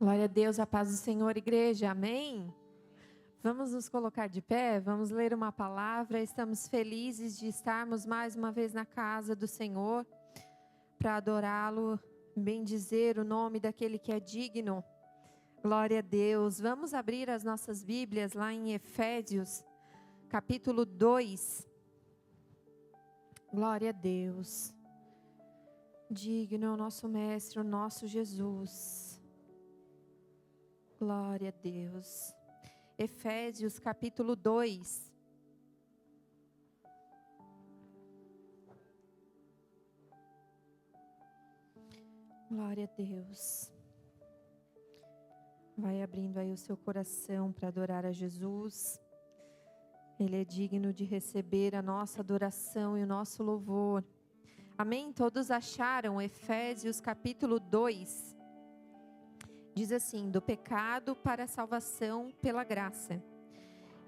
Glória a Deus, a paz do Senhor, igreja, amém? Vamos nos colocar de pé, vamos ler uma palavra. Estamos felizes de estarmos mais uma vez na casa do Senhor, para adorá-lo, bendizer o nome daquele que é digno. Glória a Deus. Vamos abrir as nossas Bíblias lá em Efésios, capítulo 2. Glória a Deus. Digno é o nosso Mestre, o nosso Jesus. Glória a Deus. Efésios capítulo 2. Glória a Deus. Vai abrindo aí o seu coração para adorar a Jesus. Ele é digno de receber a nossa adoração e o nosso louvor. Amém? Todos acharam Efésios capítulo 2? Diz assim: do pecado para a salvação pela graça.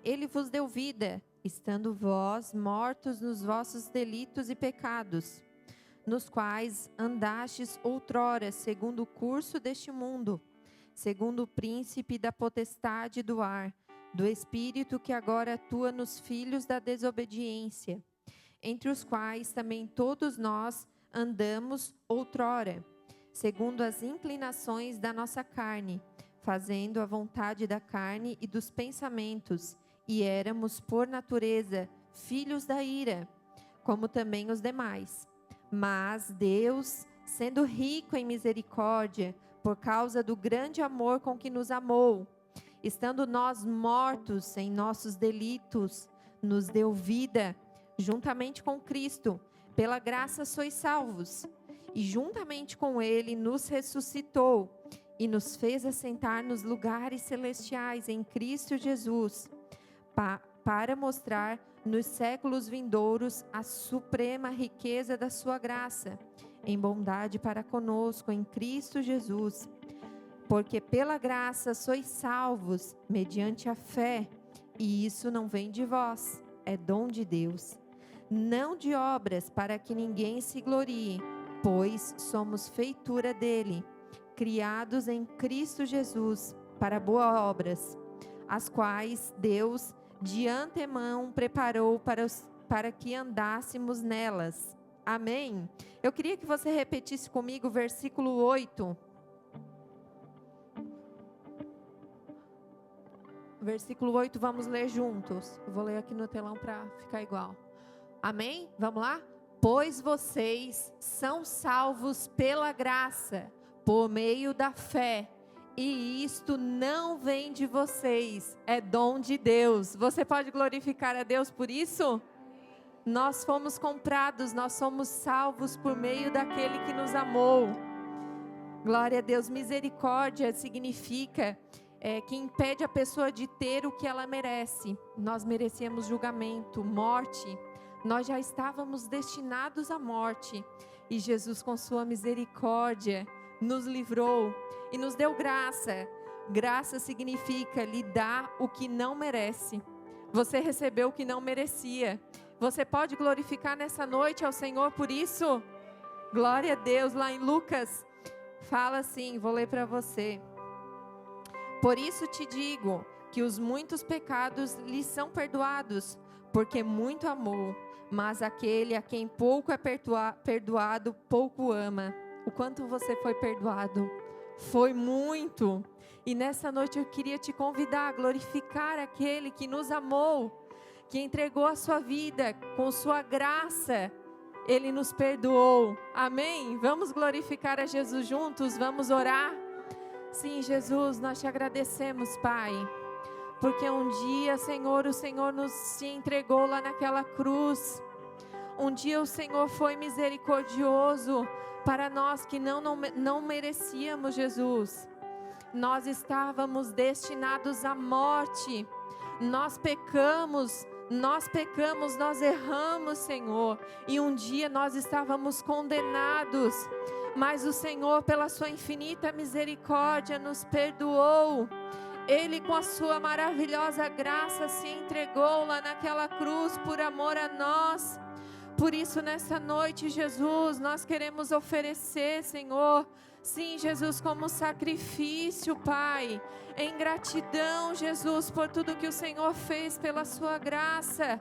Ele vos deu vida, estando vós mortos nos vossos delitos e pecados, nos quais andastes outrora, segundo o curso deste mundo, segundo o príncipe da potestade do ar, do espírito que agora atua nos filhos da desobediência, entre os quais também todos nós andamos outrora, segundo as inclinações da nossa carne, fazendo a vontade da carne e dos pensamentos, e éramos, por natureza, filhos da ira, como também os demais. Mas Deus, sendo rico em misericórdia, por causa do grande amor com que nos amou, estando nós mortos em nossos delitos, nos deu vida, juntamente com Cristo. Pela graça sois salvos. E juntamente com Ele nos ressuscitou e nos fez assentar nos lugares celestiais em Cristo Jesus, para mostrar nos séculos vindouros a suprema riqueza da sua graça, em bondade para conosco em Cristo Jesus. Porque pela graça sois salvos, mediante a fé, e isso não vem de vós, é dom de Deus, não de obras, para que ninguém se glorie, pois somos feitura dele, criados em Cristo Jesus, para boas obras, as quais Deus de antemão preparou para que andássemos nelas. Amém? Eu queria que você repetisse comigo o versículo 8. Versículo 8, vamos ler juntos. Eu vou ler aqui no telão para ficar igual. Amém? Vamos lá? Pois vocês são salvos pela graça, por meio da fé, e isto não vem de vocês, é dom de Deus. Você pode glorificar a Deus por isso? Nós fomos comprados, nós somos salvos por meio daquele que nos amou. Glória a Deus. Misericórdia significa que impede a pessoa de ter o que ela merece. Nós merecíamos julgamento, morte. Nós já estávamos destinados à morte, e Jesus, com sua misericórdia, nos livrou e nos deu graça. Graça significa lhe dar o que não merece. Você recebeu o que não merecia. Você pode glorificar nessa noite ao Senhor por isso? Glória a Deus. Lá em Lucas, fala assim, vou ler para você. Por isso te digo que os muitos pecados lhe são perdoados, porque muito amou. Mas aquele a quem pouco é perdoado, pouco ama. O quanto você foi perdoado? Foi muito. E nessa noite eu queria te convidar a glorificar aquele que nos amou, que entregou a sua vida com sua graça. Ele nos perdoou. Amém? Vamos glorificar a Jesus juntos? Vamos orar? Sim, Jesus, nós te agradecemos, Pai. Porque um dia, Senhor, o Senhor nos se entregou lá naquela cruz. Um dia o Senhor foi misericordioso para nós que não merecíamos, Jesus. Nós estávamos destinados à morte. Nós pecamos, nós erramos, Senhor. E um dia nós estávamos condenados. Mas o Senhor, pela sua infinita misericórdia, nos perdoou. Ele, com a sua maravilhosa graça, se entregou lá naquela cruz por amor a nós. por isso nessa noite, Jesus, nós queremos oferecer, Senhor, sim, Jesus, como sacrifício, Pai, em gratidão, Jesus, por tudo que o Senhor fez pela sua graça,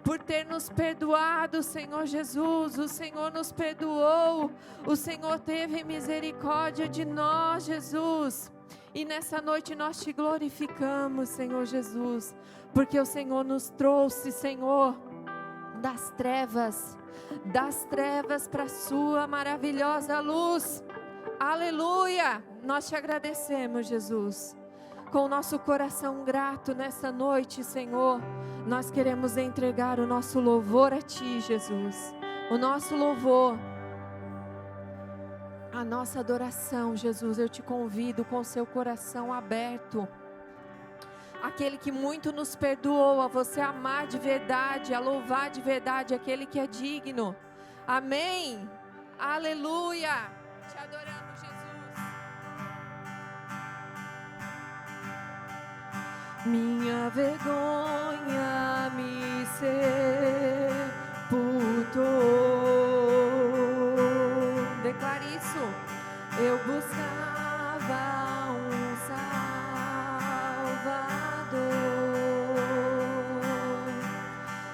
por ter nos perdoado, Senhor Jesus. O Senhor nos perdoou, o Senhor teve misericórdia de nós, Jesus. E nessa noite nós te glorificamos, Senhor Jesus, porque o Senhor nos trouxe, Senhor, das trevas para a sua maravilhosa luz. Aleluia! Nós te agradecemos, Jesus. Com o nosso coração grato nessa noite, Senhor, nós queremos entregar o nosso louvor a Ti, Jesus. O nosso louvor, a nossa adoração, Jesus. Eu te convido com o seu coração aberto. Aquele que muito nos perdoou, a você amar de verdade, a louvar de verdade aquele que é digno. Amém. Aleluia. Te adoramos, Jesus. Minha vergonha me sepultou. Declare isso. Eu buscava um Salvador,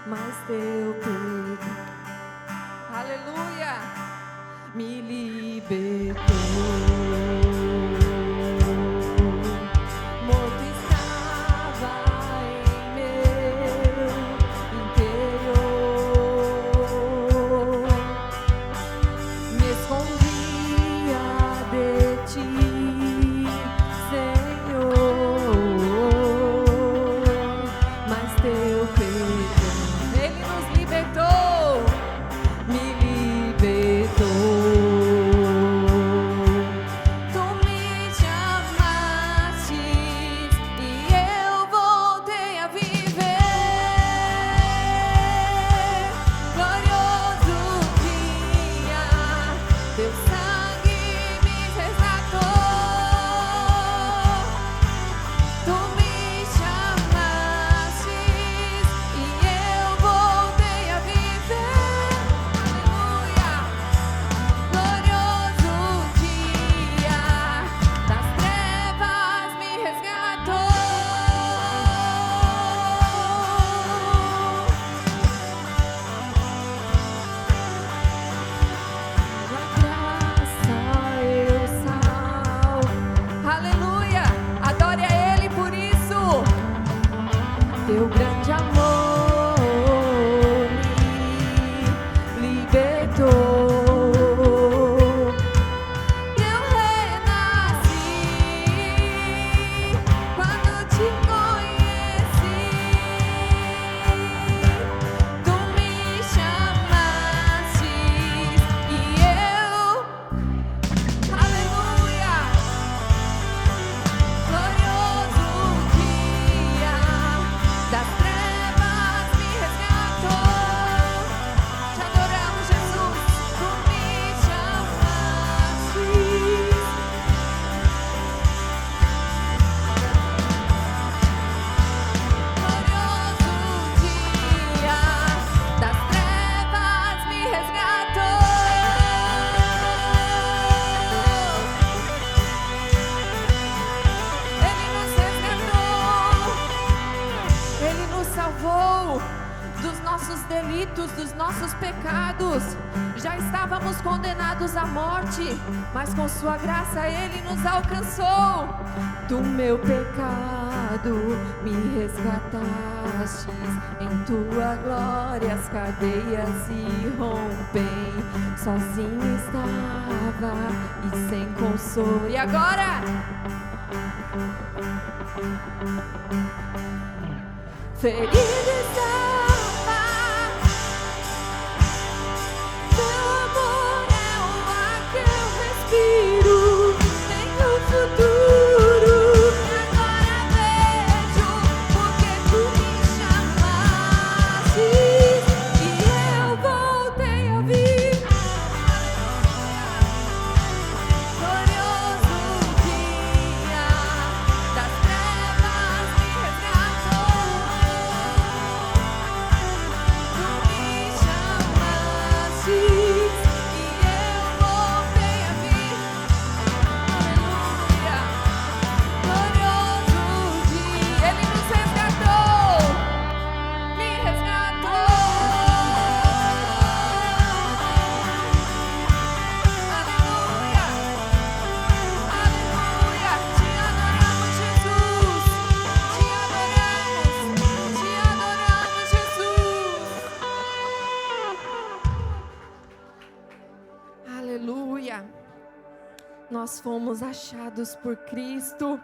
mas teu perdão, aleluia, me libertou. Dos nossos pecados, já estávamos condenados à morte, mas com sua graça Ele nos alcançou. Do meu pecado me resgatastes, em tua glória as cadeias se rompem. Sozinho estava e sem consolo. E agora? Ferido está. Nós fomos achados por Cristo.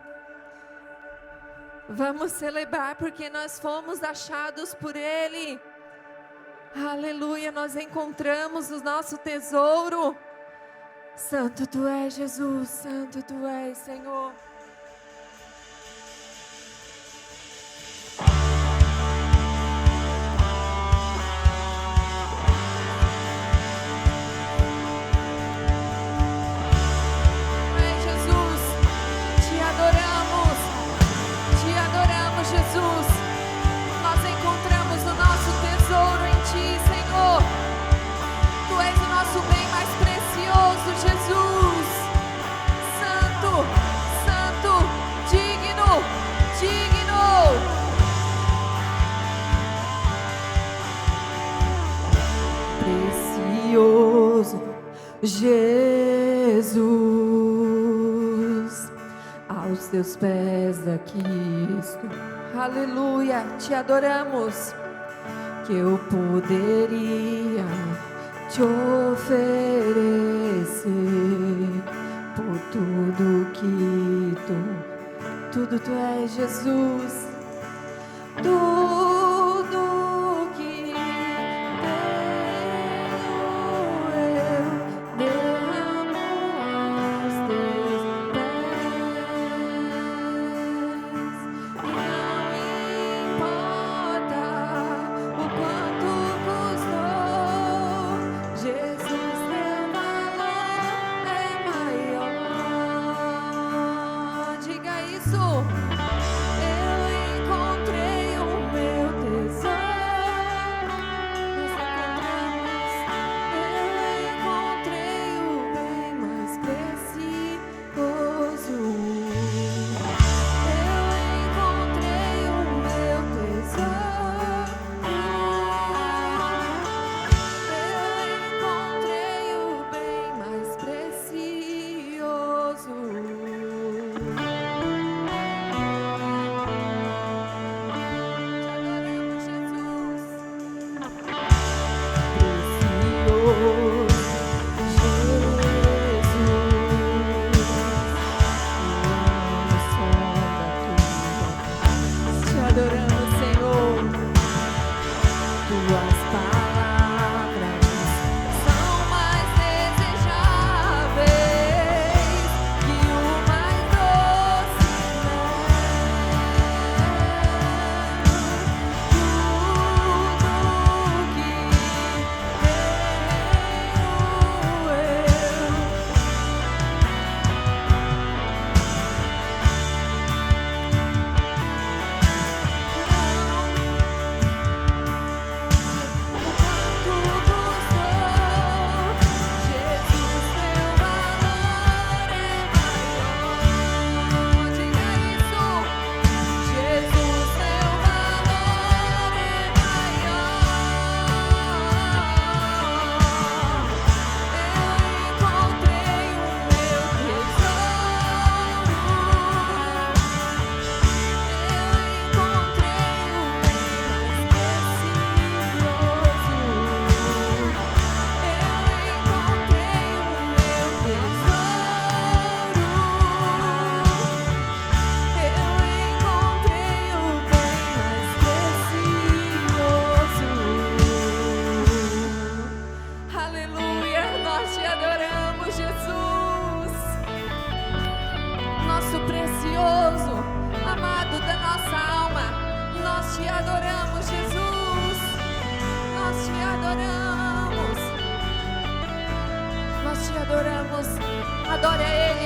Vamos celebrar porque nós fomos achados por Ele. Aleluia, nós encontramos o nosso tesouro. Santo Tu és, Jesus, Santo Tu és, Senhor. Jesus, aos Teus pés aqui estou. Aleluia, Te adoramos. Que eu poderia Te oferecer por tudo que tudo Tu és, Jesus. Tudo que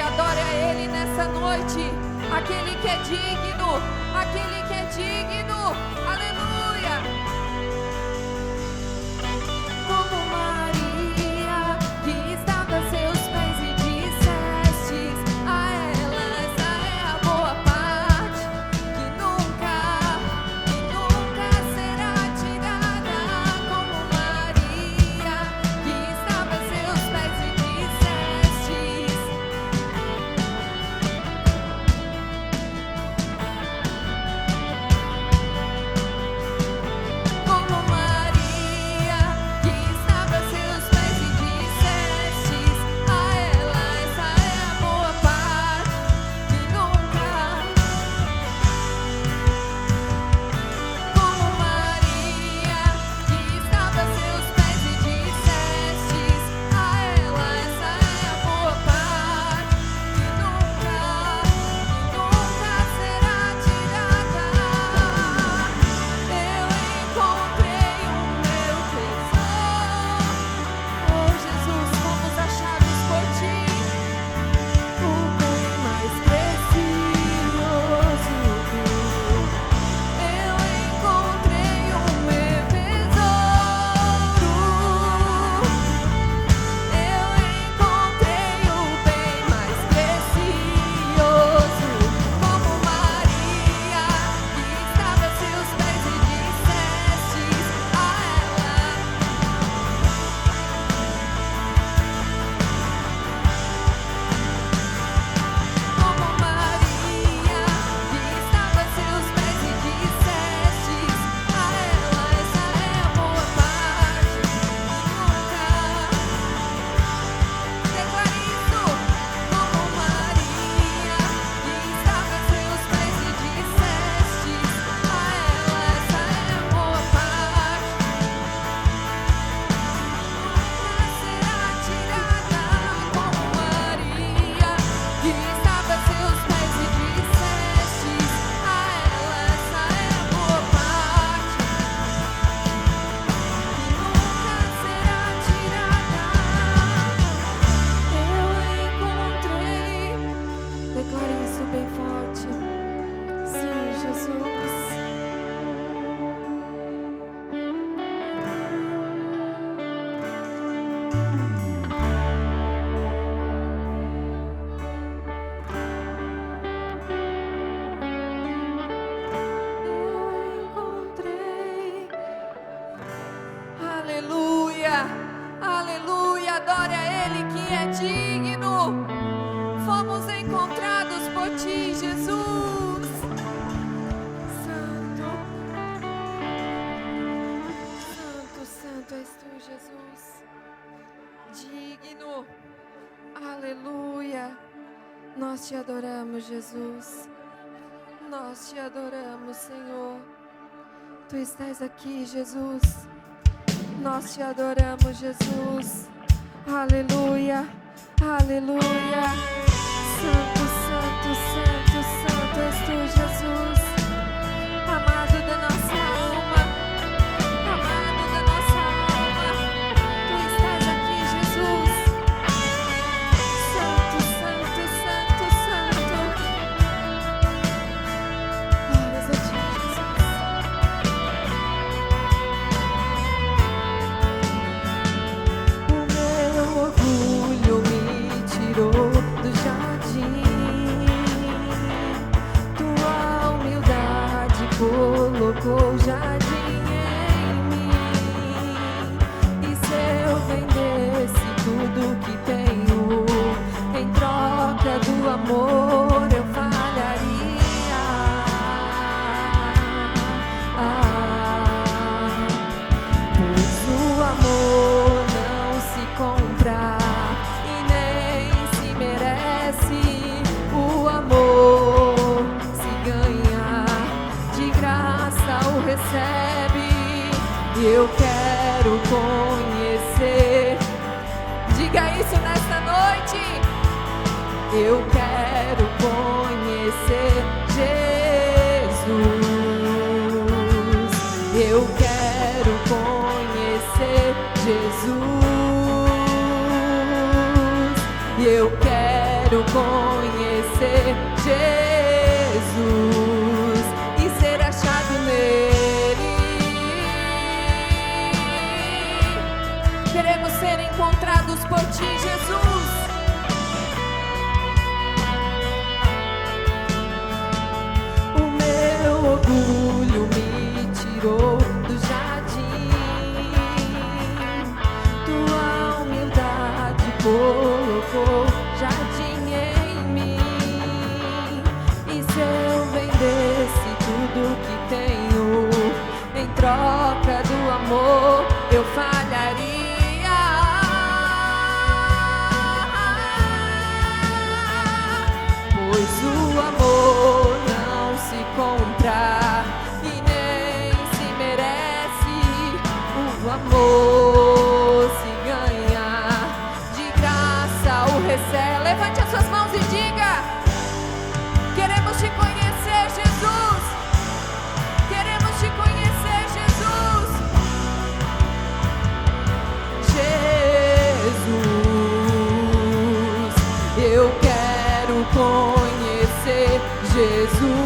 Adore a Ele nessa noite. Aquele que é digno, aquele que é digno. Aleluia. Como Maria, que estava a seus pés e dissestes a ela, essa é a boa parte, que nunca será tirada. Como Maria, que estava a seus pés e dissestes. Aleluia, aleluia, adore a Ele que é digno. Fomos encontrados por Ti, Jesus. Santo, Santo, Santo és Tu, Jesus. Digno, aleluia. Nós Te adoramos, Jesus. Nós Te adoramos, Senhor. Tu estás aqui, Jesus. Nós Te adoramos, Jesus. Aleluia, aleluia. Santo, Santo, Santo, Santo és Tu, Jesus. Amado da nossa alma, amado da nossa alma. Tu estás aqui, Jesus. Santo, Santo, Santo, Santo. Glórias a Ti, Jesus. O meu orgulho me tirou do jardim. Tua humildade colocou jardim em mim. E se eu vendesse tudo que tenho em troca do amor, eu falharia. Pois o amor não se compra e nem se merece. O amor se ganha, de graça o recebe. Eu quero conhecer. Diga isso nesta noite. Eu quero conhecer Jesus. Eu quero conhecer Jesus. Eu quero conhecer Jesus e ser achado nele. Queremos ser encontrados por Ti, Jesus. O meu orgulho me tirou do jardim. Tua humildade colocou jardim em mim. E se eu vendesse tudo que tenho em troca do amor, eu falharia. Pois o amor não se compra e nem se merece. O amor se ganha, de graça o recebe. Levante as suas mãos e diga: queremos Te conhecer, Jesus. Queremos Te conhecer, Jesus. Jesus, eu quero conhecer Jesus.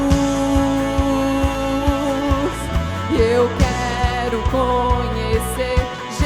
Eu quero conhecer Jesus.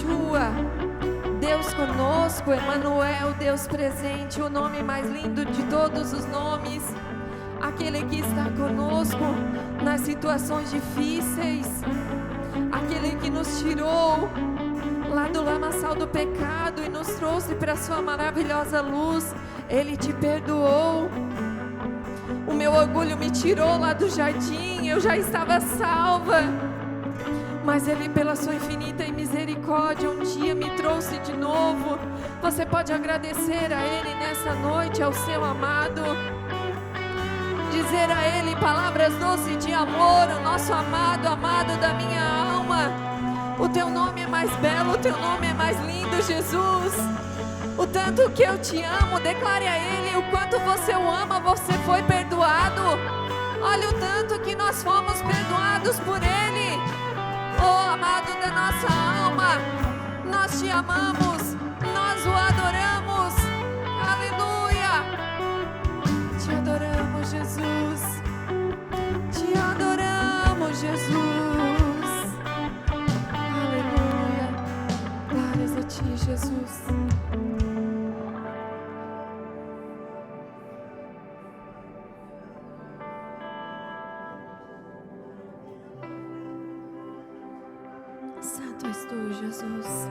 Yeshua, Deus conosco, Emanuel, Deus presente, o nome mais lindo de todos os nomes, aquele que está conosco nas situações difíceis, aquele que nos tirou lá do lamaçal do pecado e nos trouxe para a sua maravilhosa luz. Ele te perdoou. O meu orgulho me tirou lá do jardim, eu já estava salva, mas Ele, pela sua infinita misericórdia, um dia me trouxe de novo. Você pode agradecer a Ele nessa noite, ao seu amado, dizer a Ele palavras doces de amor: o nosso amado, amado da minha alma, o teu nome é mais belo, o teu nome é mais lindo, Jesus. O tanto que eu te amo, declare a Ele o quanto você o ama. Você foi perdoado. Olha o tanto que nós fomos perdoados por Ele. Oh, amado da nossa alma, nós te amamos, nós o adoramos. Aleluia. Te adoramos, Jesus. Te adoramos, Jesus. Aleluia. Glórias a ti, Jesus. Santo és tu, Jesus.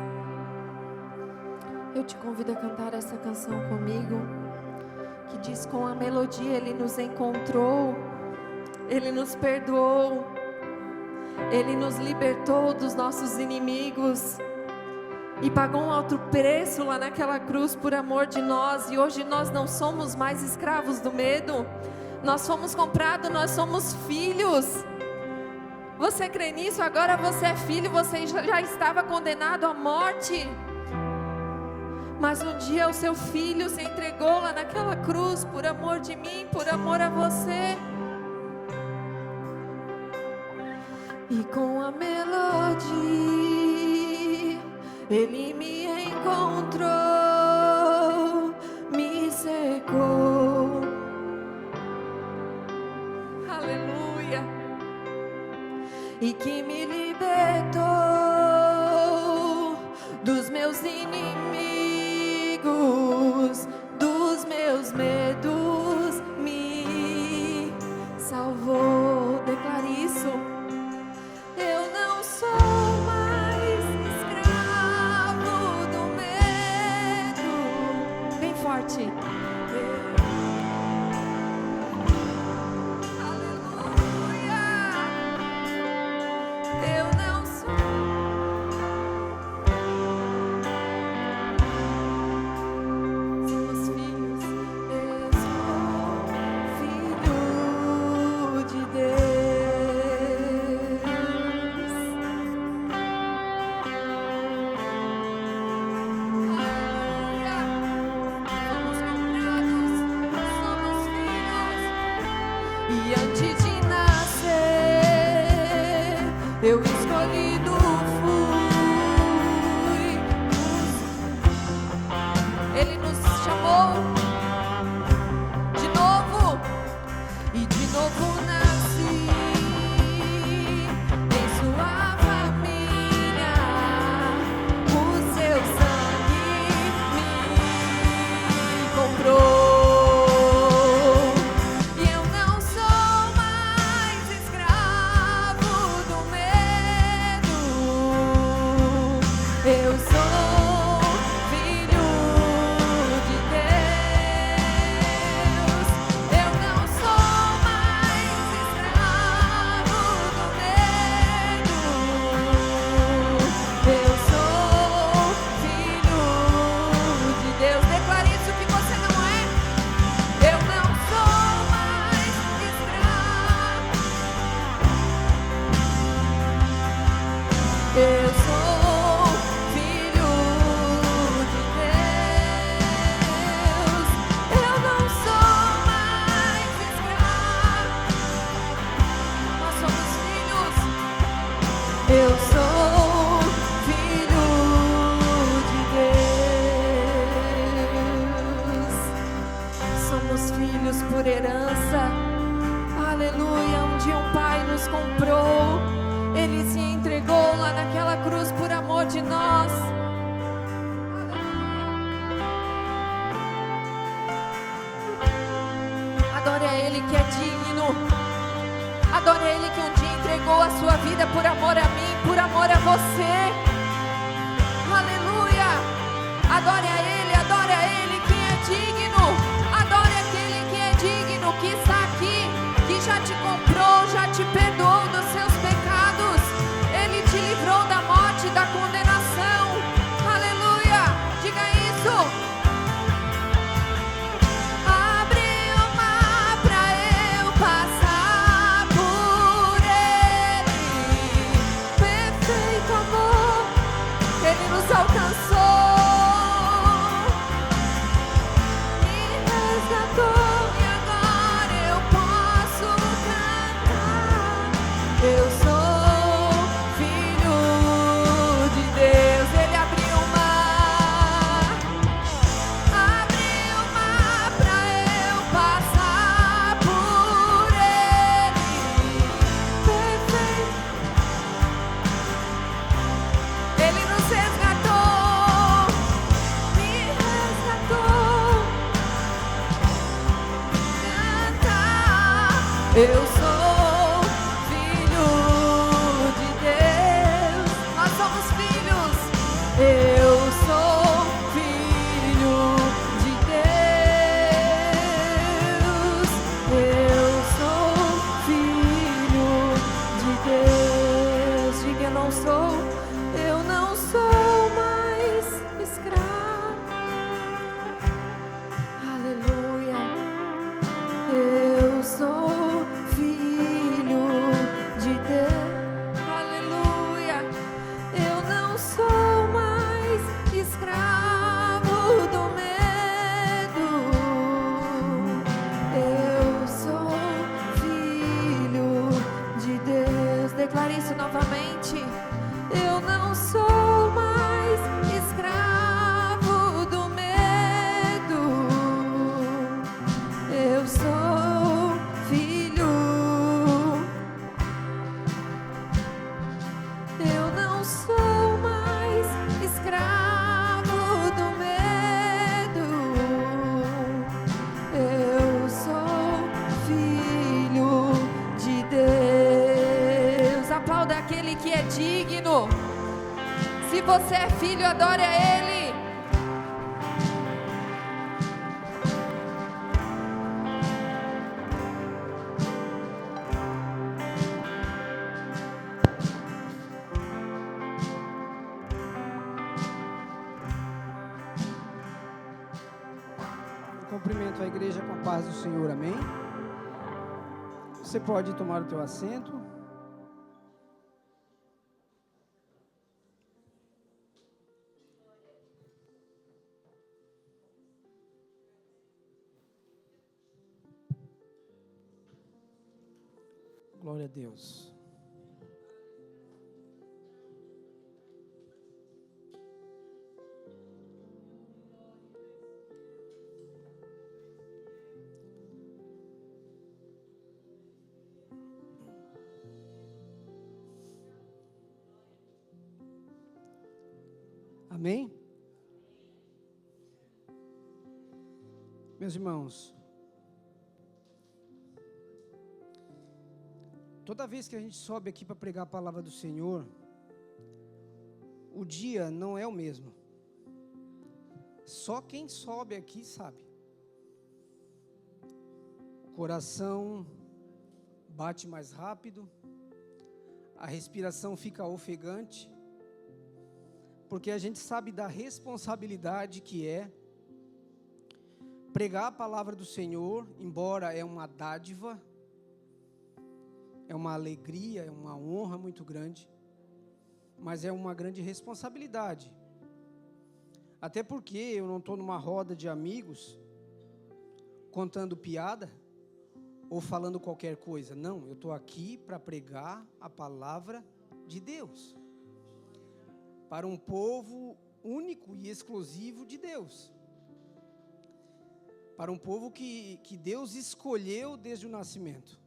Eu te convido a cantar essa canção comigo, que diz: com a melodia Ele nos encontrou, Ele nos perdoou, Ele nos libertou dos nossos inimigos e pagou um alto preço lá naquela cruz por amor de nós. E hoje nós não somos mais escravos do medo, nós fomos comprados, nós somos filhos. Você crê nisso? Agora você é filho, você já estava condenado à morte, mas um dia o seu filho se entregou lá naquela cruz por amor de mim, por amor a você. E com a melodia Ele me encontrou, me secou. Aleluia. E que me libertou dos meus inimigos, dos meus medos, me salvou. Declare isso. Eu não sou mais escravo do medo. Bem forte. Adore a Ele que um dia entregou a sua vida por amor a mim, por amor a você. Aleluia. Adore a Ele que é digno. Adore aquele que é digno, que está aqui, que já te comprou, já te perdoou dos seus pecados. Ele te livrou da morte, da condenação. Aleluia. Diga isso. Alcançou, me resgatou e agora eu posso cantar. Eu sou filho de Deus. Ele abriu o mar pra eu passar por ele. Perfeito. Ele nos resgatou. Eu sou filho de Deus. Nós somos filhos. Eu sou filho de Deus. Eu sou filho de Deus. Diga, eu não sou mais escravo. Aleluia. Eu sou novamente, eu não sou mais escravo do medo. Eu sou filho. Eu não sou mais escravo do medo. Eu sou filho de Deus. Aplauda aquele que é digno. Se você é filho, adore a Ele. Cumprimento a igreja com a paz do Senhor, amém? Você pode tomar o teu assento. Glória a Deus. Amém? Meus irmãos, toda vez que a gente sobe aqui para pregar a palavra do Senhor, o dia não é o mesmo. Só quem sobe aqui sabe. O coração bate mais rápido, a respiração fica ofegante, porque a gente sabe da responsabilidade que é pregar a palavra do Senhor, embora é uma dádiva, é uma alegria, é uma honra muito grande, mas é uma grande responsabilidade. Até porque eu não estou numa roda de amigos, contando piada, ou falando qualquer coisa. Não, eu estou aqui para pregar a palavra de Deus, para um povo único e exclusivo de Deus, para um povo que Deus escolheu desde o nascimento.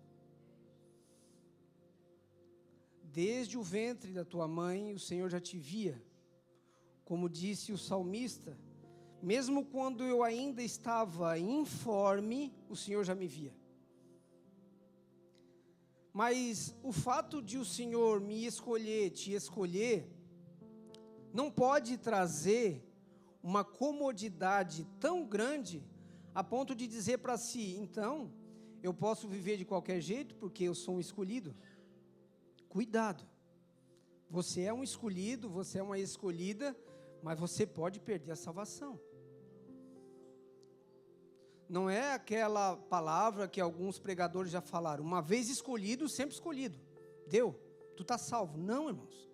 Desde o ventre da tua mãe, o Senhor já te via. Como disse o salmista, mesmo quando eu ainda estava informe, o Senhor já me via. Mas o fato de o Senhor me escolher, te escolher, não pode trazer uma comodidade tão grande a ponto de dizer para si, então, eu posso viver de qualquer jeito porque eu sou um escolhido. Cuidado. Você é um escolhido, você é uma escolhida, mas você pode perder a salvação. Não é aquela palavra que alguns pregadores já falaram, uma vez escolhido, sempre escolhido. Deu, tu está salvo. Não, irmãos,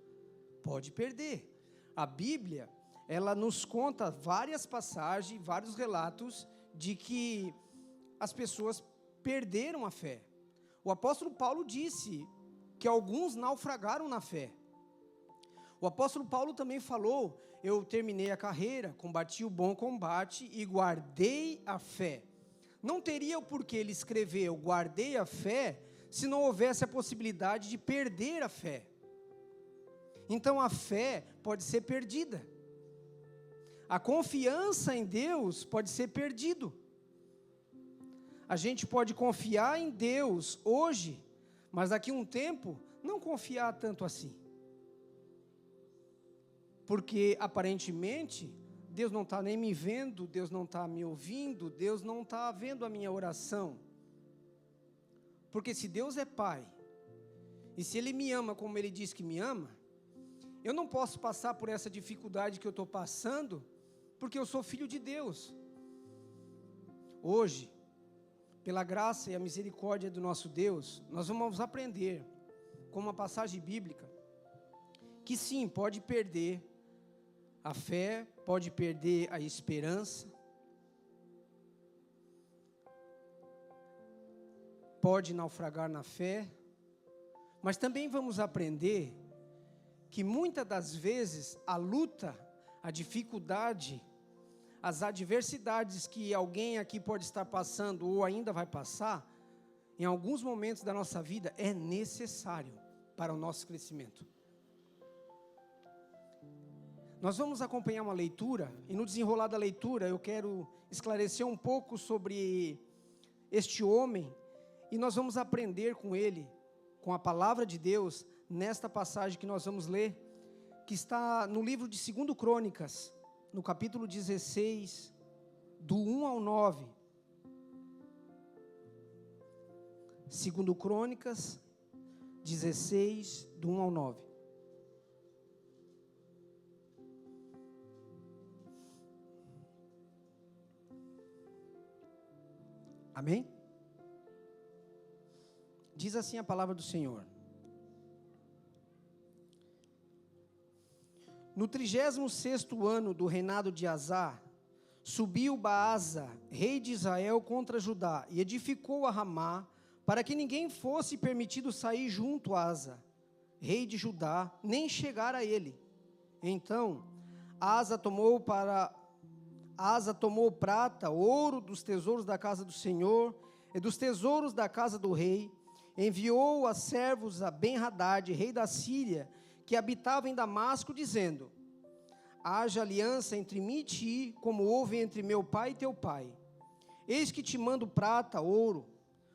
pode perder. A Bíblia, ela nos conta várias passagens, vários relatos de que as pessoas perderam a fé. O apóstolo Paulo disse que alguns naufragaram na fé. O apóstolo Paulo também falou, eu terminei a carreira, combati o bom combate e guardei a fé. Não teria por que ele escrever, eu guardei a fé, se não houvesse a possibilidade de perder a fé. Então a fé pode ser perdida. A confiança em Deus pode ser perdido. A gente pode confiar em Deus hoje, mas daqui a um tempo não confiar tanto assim. Porque aparentemente Deus não está nem me vendo, Deus não está me ouvindo, Deus não está vendo a minha oração. Porque se Deus é Pai, e se Ele me ama como Ele diz que me ama, eu não posso passar por essa dificuldade que eu estou passando, porque eu sou filho de Deus. Hoje, pela graça e a misericórdia do nosso Deus, nós vamos aprender, com uma passagem bíblica, que sim, pode perder a fé, pode perder a esperança, pode naufragar na fé, mas também vamos aprender que muitas das vezes a luta, a dificuldade, as adversidades que alguém aqui pode estar passando ou ainda vai passar, em alguns momentos da nossa vida é necessário para o nosso crescimento. Nós vamos acompanhar uma leitura, e no desenrolar da leitura eu quero esclarecer um pouco sobre este homem, e nós vamos aprender com ele, com a palavra de Deus, nesta passagem que nós vamos ler, que está no livro de 2 Crônicas, no capítulo 16, do 1 ao 9. 2 Crônicas 16, do 1 ao 9. Amém? Diz assim a palavra do Senhor. No 36º ano do reinado de Azar, subiu Baasa, rei de Israel, contra Judá, e edificou a Ramá, para que ninguém fosse permitido sair junto a Asa, rei de Judá, nem chegar a ele. Então, Asa tomou prata, ouro dos tesouros da casa do Senhor e dos tesouros da casa do rei, enviou a servos a Ben-Hadad, rei da Síria, que habitava em Damasco, dizendo: haja aliança entre mim e ti, como houve entre meu pai e teu pai. Eis que te mando prata, ouro.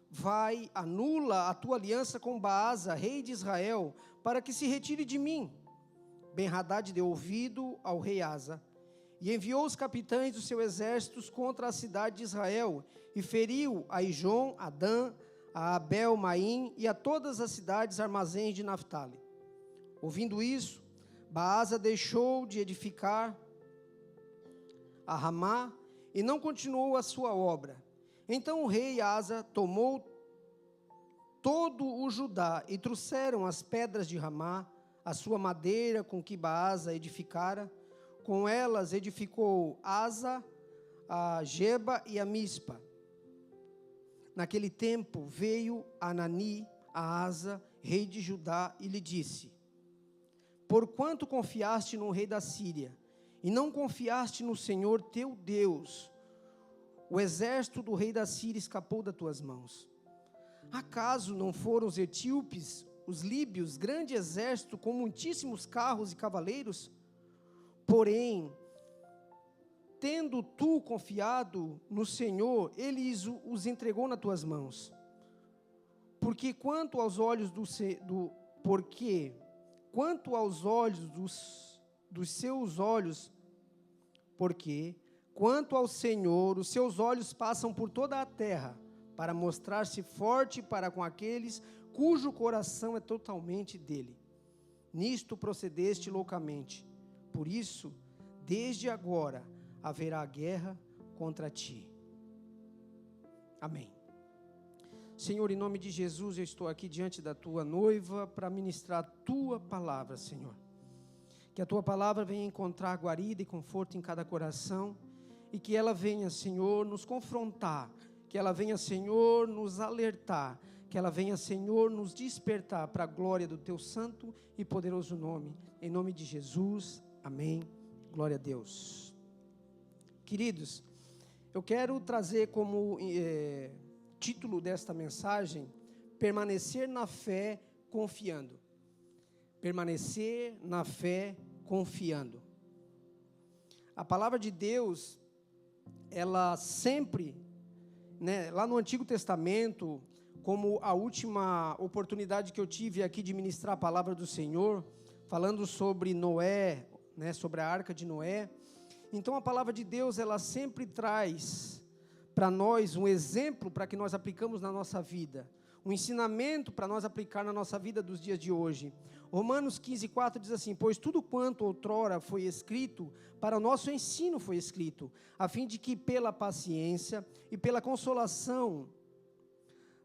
Vai, anula a tua aliança com Baasa, rei de Israel, para que se retire de mim. Ben-Hadad deu ouvido ao rei Asa, e enviou os capitães dos seus exércitos contra a cidade de Israel, e feriu a Ijon, a Dan, a Abel, Maim, e a todas as cidades armazéns de Naftali. Ouvindo isso, Baasa deixou de edificar a Ramá, e não continuou a sua obra. Então o rei Asa tomou todo o Judá, e trouxeram as pedras de Ramá, a sua madeira com que Baasa edificara. Com elas edificou Asa, a Geba e a Mispa. Naquele tempo veio Anani a Asa, rei de Judá, e lhe disse: porquanto confiaste no rei da Síria, e não confiaste no Senhor teu Deus, o exército do rei da Síria escapou das tuas mãos. Acaso não foram os etíopes, os líbios, grande exército com muitíssimos carros e cavaleiros? Porém, tendo tu confiado no Senhor, Ele os entregou nas tuas mãos. Porque quanto aos olhos dos seus olhos, porque quanto ao Senhor, os seus olhos passam por toda a terra, para mostrar-se forte para com aqueles cujo coração é totalmente dele. Nisto procedeste loucamente, por isso, desde agora, haverá guerra contra ti. Amém. Senhor, em nome de Jesus, eu estou aqui diante da tua noiva para ministrar a tua palavra, Senhor. Que a tua palavra venha encontrar guarida e conforto em cada coração, e que ela venha, Senhor, nos confrontar, que ela venha, Senhor, nos alertar, que ela venha, Senhor, nos despertar para a glória do teu santo e poderoso nome. Em nome de Jesus, amém. Glória a Deus. Queridos, eu quero trazer como título desta mensagem, permanecer na fé confiando. Permanecer na fé confiando. A palavra de Deus, ela sempre, lá no Antigo Testamento, como a última oportunidade que eu tive aqui de ministrar a palavra do Senhor, falando sobre Noé, sobre a arca de Noé. Então a palavra de Deus, ela sempre traz para nós um exemplo para que nós aplicamos na nossa vida, um ensinamento para nós aplicar na nossa vida dos dias de hoje. Romanos 15:4 diz assim: pois tudo quanto outrora foi escrito, para o nosso ensino foi escrito, a fim de que pela paciência e pela consolação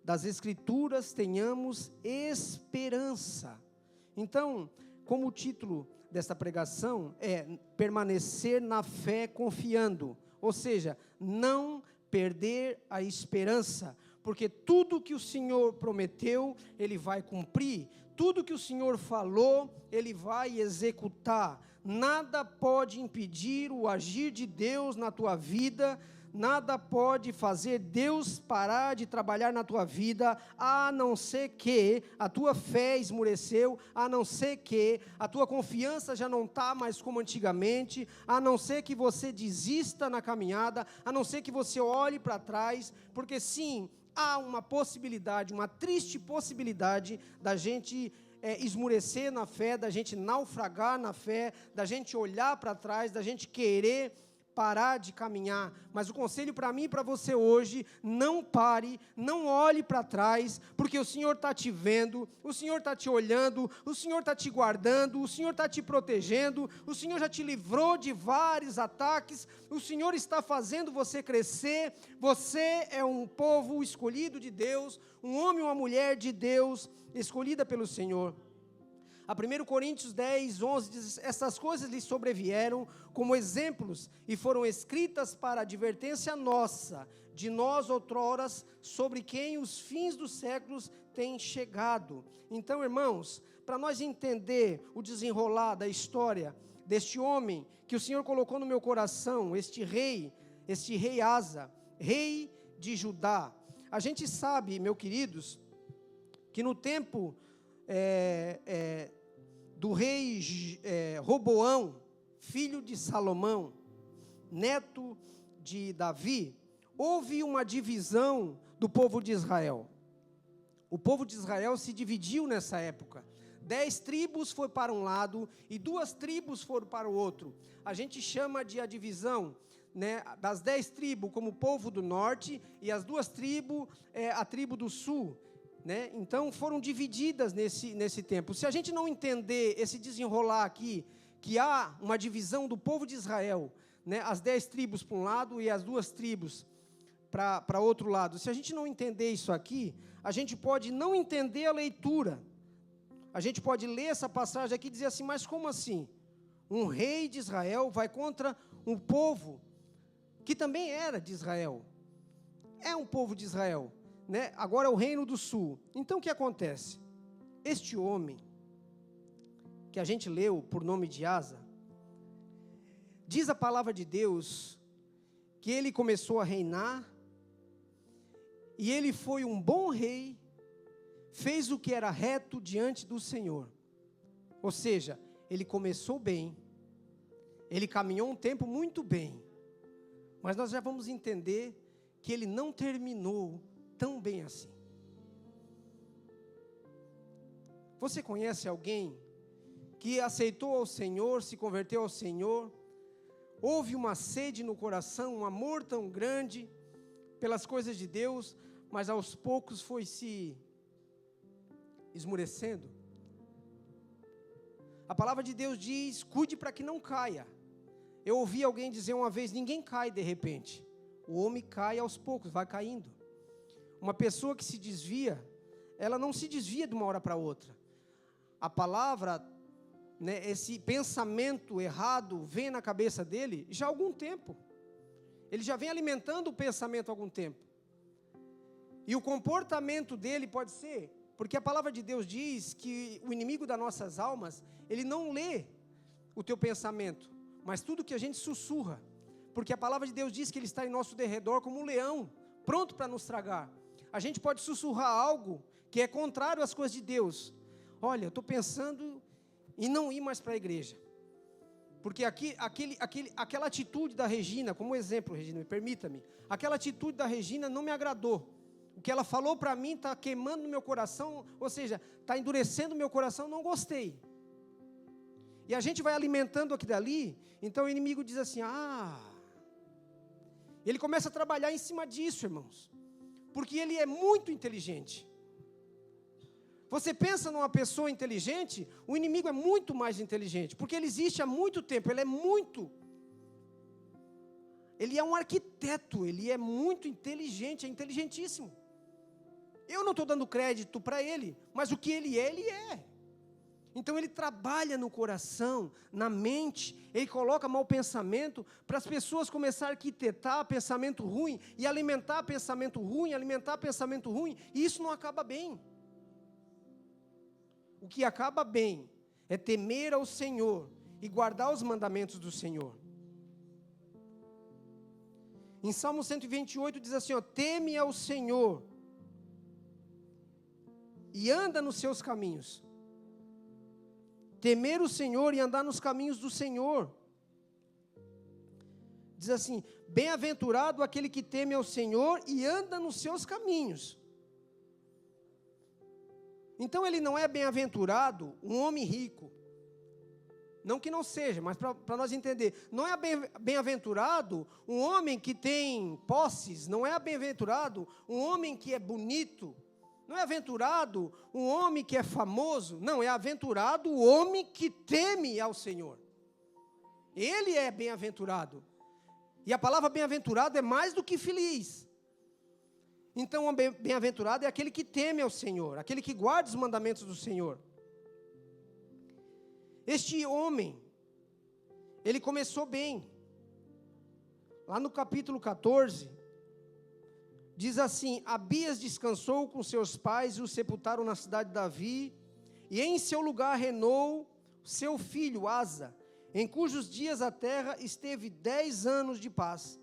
das Escrituras tenhamos esperança. Então, como o título desta pregação é permanecer na fé confiando, ou seja, não perder a esperança, porque tudo que o Senhor prometeu, Ele vai cumprir, tudo que o Senhor falou, Ele vai executar. Nada pode impedir o agir de Deus na tua vida, nada pode fazer Deus parar de trabalhar na tua vida, a não ser que a tua fé esmoreceu, a não ser que a tua confiança já não está mais como antigamente, a não ser que você desista na caminhada, a não ser que você olhe para trás, porque sim, há uma possibilidade, uma triste possibilidade da gente esmorecer na fé, da gente naufragar na fé, da gente olhar para trás, da gente querer parar de caminhar. Mas o conselho para mim e para você hoje: não pare, não olhe para trás, porque o Senhor está te vendo, o Senhor está te olhando, o Senhor está te guardando, o Senhor está te protegendo, o Senhor já te livrou de vários ataques, o Senhor está fazendo você crescer. Você é um povo escolhido de Deus, um homem ou uma mulher de Deus, escolhida pelo Senhor. A 1 Coríntios 10:11 diz: essas coisas lhe sobrevieram como exemplos e foram escritas para advertência nossa, de nós outroras, sobre quem os fins dos séculos têm chegado. Então, irmãos, para nós entender o desenrolar da história deste homem que o Senhor colocou no meu coração, este rei Asa, rei de Judá. A gente sabe, meus queridos, que no tempo do rei Roboão, filho de Salomão, neto de Davi, houve uma divisão do povo de Israel. O povo de Israel se dividiu nessa época. 10 tribos foram para um lado e 2 tribos foram para o outro. A gente chama de a divisão, das 10 tribos como o povo do norte e as 2 tribos, a tribo do sul. Então foram divididas nesse tempo. Se a gente não entender esse desenrolar aqui, que há uma divisão do povo de Israel, as 10 tribos para um lado e as 2 tribos para outro lado, se a gente não entender isso aqui, a gente pode não entender a leitura. A gente pode ler essa passagem aqui e dizer assim: mas como assim? Um rei de Israel vai contra um povo que também era de Israel. É um povo de Israel. Agora é o reino do sul. Então o que acontece? Este homem, que a gente leu por nome de Asa, diz a palavra de Deus que ele começou a reinar, e ele foi um bom rei, fez o que era reto diante do Senhor. Ou seja, ele começou bem, ele caminhou um tempo muito bem, mas nós já vamos entender que ele não terminou tão bem assim. Você conhece alguém que aceitou ao Senhor, se converteu ao Senhor, houve uma sede no coração, um amor tão grande pelas coisas de Deus, mas aos poucos foi se esmurecendo? A palavra de Deus diz: cuide para que não caia. Eu ouvi alguém dizer uma vez: ninguém cai de repente, o homem cai aos poucos, vai caindo. Uma pessoa que se desvia, ela não se desvia de uma hora para outra. A palavra, esse pensamento errado vem na cabeça dele já há algum tempo. Ele já vem alimentando o pensamento há algum tempo. E o comportamento dele pode ser, porque a palavra de Deus diz que o inimigo das nossas almas, ele não lê o teu pensamento, mas tudo que a gente sussurra. Porque a palavra de Deus diz que ele está em nosso derredor como um leão, pronto para nos tragar. A gente pode sussurrar algo que é contrário às coisas de Deus. Olha, eu estou pensando em não ir mais para a igreja. Porque aquela atitude da Regina, como exemplo, Regina, permita-me. Aquela atitude da Regina não me agradou. O que ela falou para mim está queimando no meu coração, ou seja, está endurecendo o meu coração, não gostei. E a gente vai alimentando aquilo dali, então o inimigo diz assim: ele começa a trabalhar em cima disso, irmãos. Porque ele é muito inteligente. Você pensa numa pessoa inteligente, o inimigo é muito mais inteligente, porque ele existe há muito tempo, ele é um arquiteto, ele é muito inteligente, é inteligentíssimo. Eu não estou dando crédito para ele, mas o que ele é. Então ele trabalha no coração, na mente, ele coloca mau pensamento para as pessoas começarem a arquitetar pensamento ruim, e alimentar pensamento ruim, e isso não acaba bem. O que acaba bem é temer ao Senhor e guardar os mandamentos do Senhor. Em Salmo 128 diz assim: teme ao Senhor e anda nos seus caminhos. Temer o Senhor e andar nos caminhos do Senhor. Diz assim: bem-aventurado aquele que teme ao Senhor e anda nos seus caminhos. Então ele não é bem-aventurado um homem rico. Não que não seja, mas para nós entender. Não é bem-aventurado um homem que tem posses. Não é bem-aventurado um homem que é bonito. Não é aventurado um homem que é famoso. Não, é aventurado o homem que teme ao Senhor. Ele é bem-aventurado. E a palavra bem-aventurado é mais do que feliz. Então, o bem-aventurado é aquele que teme ao Senhor, aquele que guarda os mandamentos do Senhor. Este homem, ele começou bem. Lá no capítulo 14, diz assim: Abias descansou com seus pais e o sepultaram na cidade de Davi, e em seu lugar reinou seu filho Asa, em cujos dias a terra esteve 10 anos de paz.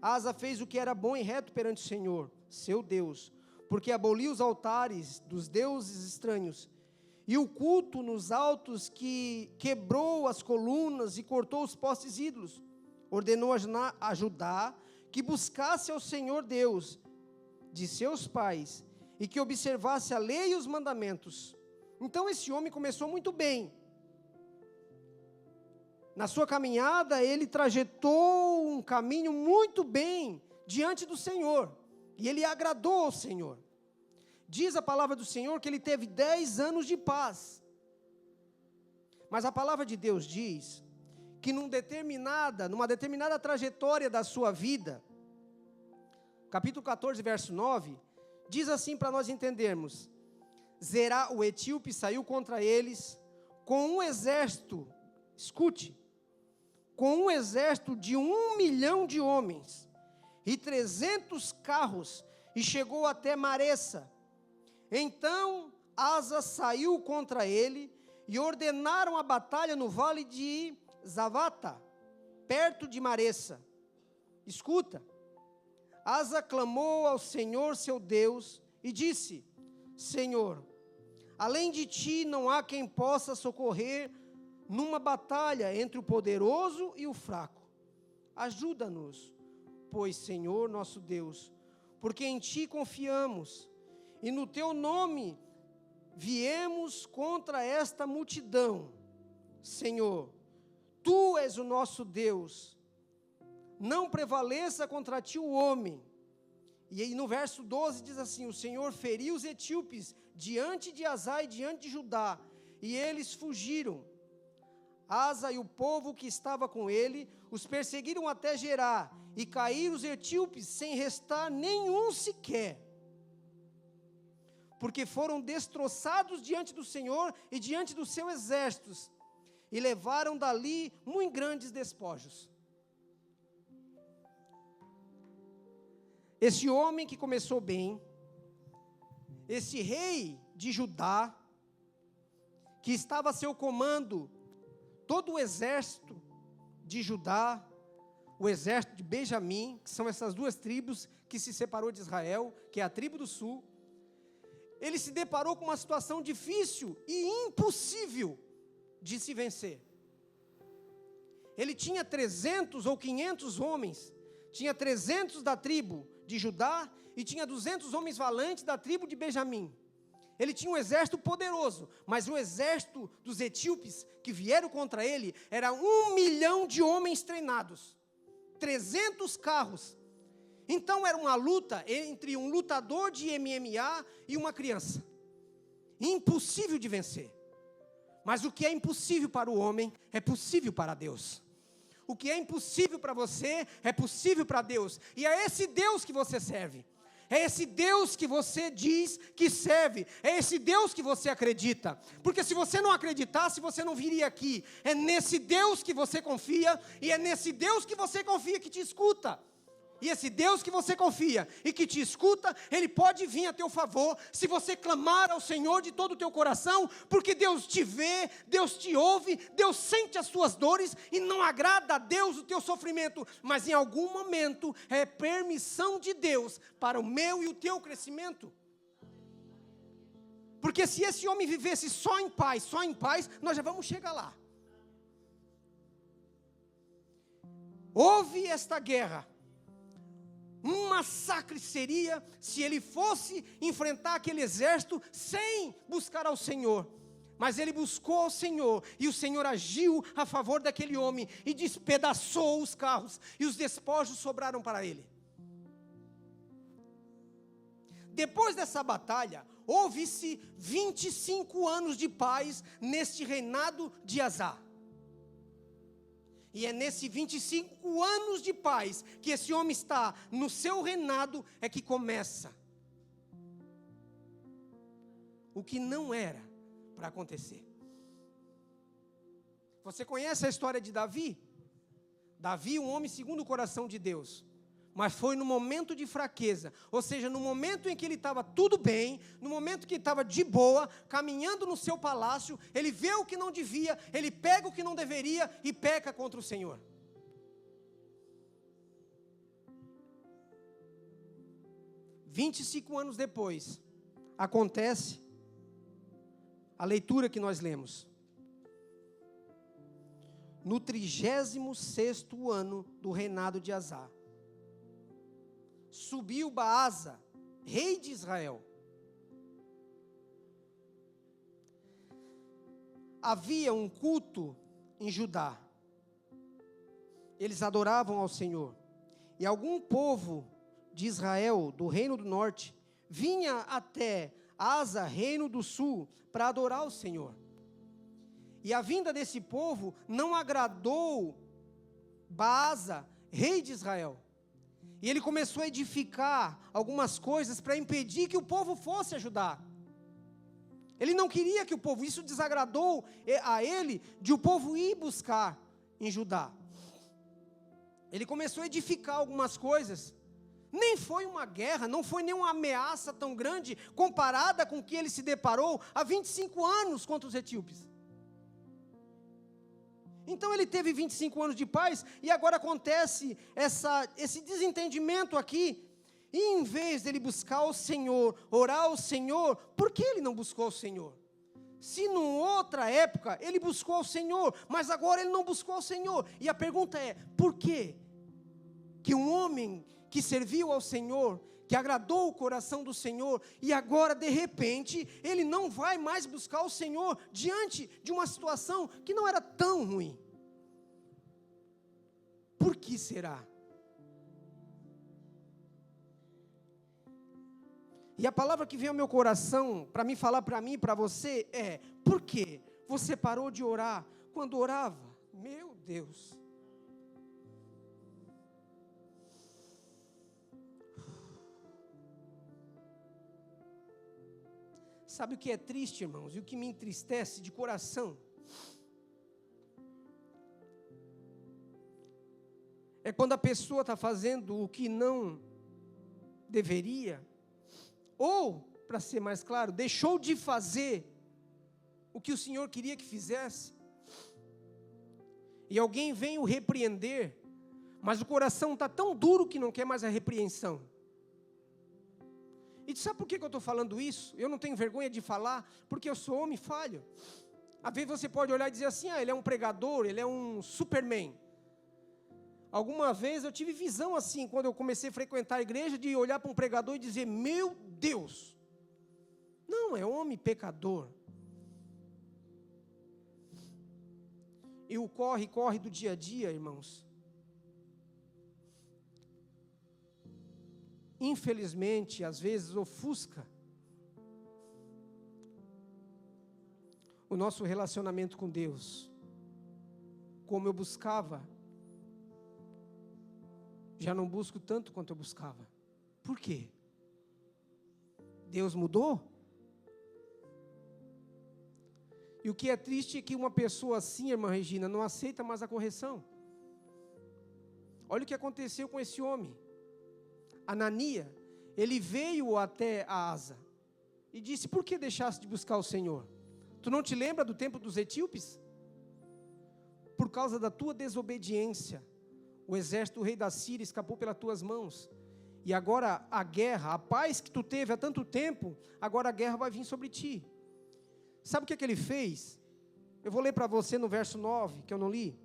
Asa fez o que era bom e reto perante o Senhor, seu Deus, porque aboliu os altares dos deuses estranhos, e o culto nos altos, que quebrou as colunas e cortou os postes ídolos. Ordenou a Judá que buscasse ao Senhor Deus de seus pais, e que observasse a lei e os mandamentos. Então esse homem começou muito bem. Na sua caminhada, ele trajetou um caminho muito bem diante do Senhor. E ele agradou ao Senhor. Diz a palavra do Senhor que ele teve 10 anos de paz. Mas a palavra de Deus diz que numa determinada trajetória da sua vida, capítulo 14, verso 9, diz assim para nós entendermos: Zerá, o etíope, saiu contra eles com um exército, escute, com um exército de 1 milhão de homens e 300 carros, e chegou até Maressa. Então Asa saiu contra ele, e ordenaram a batalha no vale de Zavata, perto de Maressa. Escuta, Asa clamou ao Senhor seu Deus, e disse: Senhor, além de ti não há quem possa socorrer numa batalha entre o poderoso e o fraco. Ajuda-nos, pois, Senhor nosso Deus, porque em ti confiamos, e no teu nome viemos contra esta multidão, Senhor, Tu és o nosso Deus, não prevaleça contra Ti o homem. E aí no verso 12 diz assim, o Senhor feriu os etíopes diante de Asa e diante de Judá, e eles fugiram. Asa e o povo que estava com ele, os perseguiram até Gerá, e caíram os etíopes sem restar nenhum sequer, porque foram destroçados diante do Senhor e diante dos seus exércitos, e levaram dali muito grandes despojos. Esse homem que começou bem, esse rei de Judá, que estava a seu comando todo o exército de Judá, o exército de Benjamim, que são essas duas tribos que se separou de Israel, que é a tribo do sul, ele se deparou com uma situação difícil e impossível de se vencer. Ele tinha 300 ou 500 homens, tinha 300 da tribo de Judá e tinha 200 homens valentes da tribo de Benjamim. Ele tinha um exército poderoso, mas o exército dos etíopes que vieram contra ele era 1 milhão de homens treinados, 300 carros. Então era uma luta entre um lutador de MMA e uma criança, impossível de vencer. Mas o que é impossível para o homem é possível para Deus. O que é impossível para você é possível para Deus. E é esse Deus que você serve. É esse Deus que você diz que serve. É esse Deus que você acredita. Porque se você não acreditasse, você não viria aqui. É nesse Deus que você confia. E é nesse Deus que você confia que te escuta. E esse Deus que você confia e que te escuta, Ele pode vir a teu favor, se você clamar ao Senhor de todo o teu coração, porque Deus te vê, Deus te ouve, Deus sente as suas dores, e não agrada a Deus o teu sofrimento, mas em algum momento é permissão de Deus para o meu e o teu crescimento. Porque se esse homem vivesse só em paz, nós já vamos chegar lá. Houve esta guerra. Um massacre seria se ele fosse enfrentar aquele exército sem buscar ao Senhor. Mas ele buscou ao Senhor, e o Senhor agiu a favor daquele homem, e despedaçou os carros, e os despojos sobraram para ele. Depois dessa batalha, houve-se 25 anos de paz neste reinado de Asa. E é nesses 25 anos de paz que esse homem está no seu reinado é que começa o que não era para acontecer. Você conhece a história de Davi? Davi, um homem segundo o coração de Deus. Mas foi no momento de fraqueza, ou seja, no momento em que ele estava tudo bem, no momento que ele estava de boa, caminhando no seu palácio, ele vê o que não devia, ele pega o que não deveria e peca contra o Senhor. « 25 anos depois, acontece a leitura que nós lemos. No 36º ano do reinado de Asa, subiu Baasa, rei de Israel. Havia um culto em Judá. Eles adoravam ao Senhor. E algum povo de Israel, do reino do norte, vinha até Asa, reino do sul, para adorar ao Senhor. E a vinda desse povo não agradou Baasa, rei de Israel. E ele começou a edificar algumas coisas para impedir que o povo fosse ajudar. Ele não queria que o povo, isso desagradou a ele, de o povo ir buscar em Judá. Ele começou a edificar algumas coisas. Nem foi uma guerra, não foi nenhuma ameaça tão grande comparada com o que ele se deparou há 25 anos contra os etíopes. Então ele teve 25 anos de paz, e agora acontece esse desentendimento aqui. E em vez dele buscar o Senhor, orar ao Senhor, por que ele não buscou o Senhor? Se numa outra época ele buscou o Senhor, mas agora ele não buscou o Senhor. E a pergunta é, por quê? Que um homem que serviu ao Senhor, que agradou o coração do Senhor, e agora, de repente, ele não vai mais buscar o Senhor diante de uma situação que não era tão ruim. Por que será? E a palavra que vem ao meu coração, para me falar para mim e para você, é: por que você parou de orar quando orava? Meu Deus! Sabe o que é triste, irmãos? E o que me entristece de coração? É quando a pessoa está fazendo o que não deveria, ou, para ser mais claro, deixou de fazer o que o Senhor queria que fizesse, e alguém vem o repreender, mas o coração está tão duro que não quer mais a repreensão. E sabe por que eu estou falando isso? Eu não tenho vergonha de falar, porque eu sou homem falho. Às vezes você pode olhar e dizer assim: ele é um pregador, ele é um Superman. Alguma vez eu tive visão assim, quando eu comecei a frequentar a igreja, de olhar para um pregador e dizer: meu Deus, não, é homem pecador. E o corre do dia a dia, irmãos, infelizmente, às vezes ofusca o nosso relacionamento com Deus. Como eu buscava, já não busco tanto quanto eu buscava. Por quê? Deus mudou? E o que é triste é que uma pessoa assim, irmã Regina, não aceita mais a correção. Olha o que aconteceu com esse homem. Anania, ele veio até a Asa e disse: por que deixaste de buscar o Senhor? Tu não te lembra do tempo dos etíopes? Por causa da tua desobediência, o exército do rei da Síria escapou pelas tuas mãos. E agora a guerra, a paz que tu teve há tanto tempo, agora a guerra vai vir sobre ti. Sabe o que ele fez? Eu vou ler para você no verso 9, que eu não li.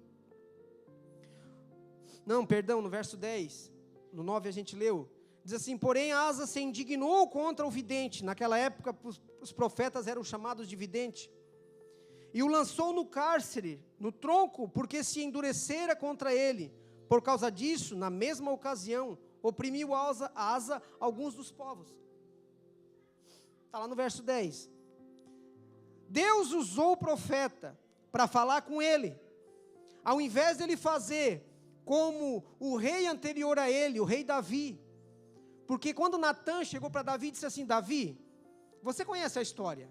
Não, perdão, no verso 10. No 9 a gente leu. Diz assim: porém Asa se indignou contra o vidente. Naquela época os profetas eram chamados de vidente. E o lançou no cárcere, no tronco, porque se endurecera contra ele. Por causa disso, na mesma ocasião, oprimiu Asa alguns dos povos. Está lá no verso 10. Deus usou o profeta para falar com ele. Ao invés dele fazer como o rei anterior a ele, o rei Davi. Porque quando Natã chegou para Davi e disse assim: Davi, você conhece a história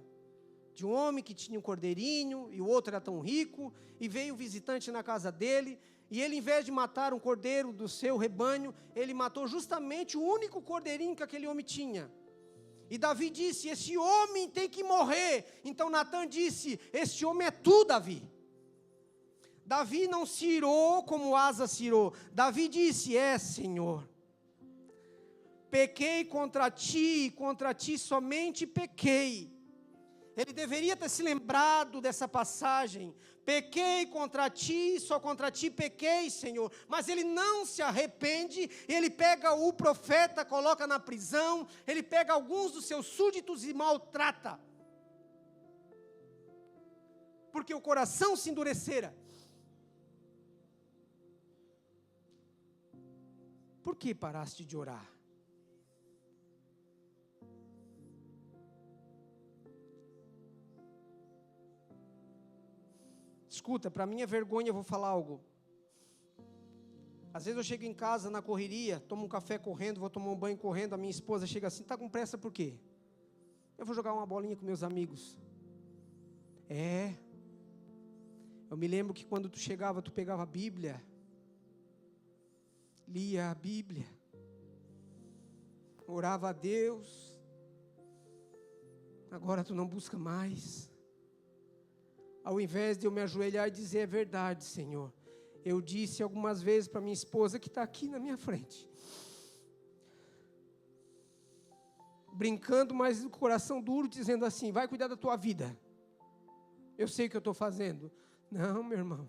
de um homem que tinha um cordeirinho e o outro era tão rico, e veio um visitante na casa dele, e ele, em vez de matar um cordeiro do seu rebanho, ele matou justamente o único cordeirinho que aquele homem tinha. E Davi disse: esse homem tem que morrer. Então Natã disse: esse homem é tu, Davi. Davi não se irou como Asa se irou. Davi disse: Senhor, pequei contra ti somente pequei. Ele deveria ter se lembrado dessa passagem. Pequei contra ti, só contra ti pequei, Senhor. Mas ele não se arrepende. Ele pega o profeta, coloca na prisão. Ele pega alguns dos seus súditos e maltrata. Porque o coração se endurecera. Por que paraste de orar? Escuta, para minha vergonha eu vou falar algo. Às vezes eu chego em casa na correria, tomo um café correndo, vou tomar um banho correndo, a minha esposa chega assim: está com pressa por quê? Eu vou jogar uma bolinha com meus amigos. Eu me lembro que quando tu chegava, tu pegava a Bíblia, lia a Bíblia, orava a Deus. Agora tu não busca mais. Ao invés de eu me ajoelhar e dizer: é verdade, Senhor, eu disse algumas vezes para minha esposa, que está aqui na minha frente, brincando, mas com o coração duro, dizendo assim: vai cuidar da tua vida, eu sei o que eu estou fazendo. Não, meu irmão,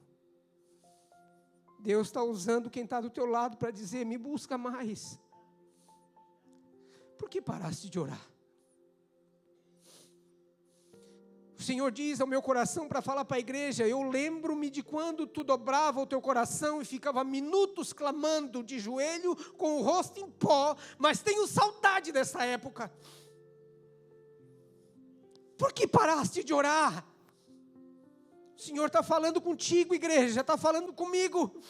Deus está usando quem está do teu lado para dizer: me busca mais. por que paraste de orar? O Senhor diz ao meu coração para falar para a igreja: eu lembro-me de quando tu dobrava o teu coração e ficava minutos clamando de joelho com o rosto em pó, mas tenho saudade dessa época. Por que paraste de orar? O Senhor está falando contigo, igreja, está falando comigo.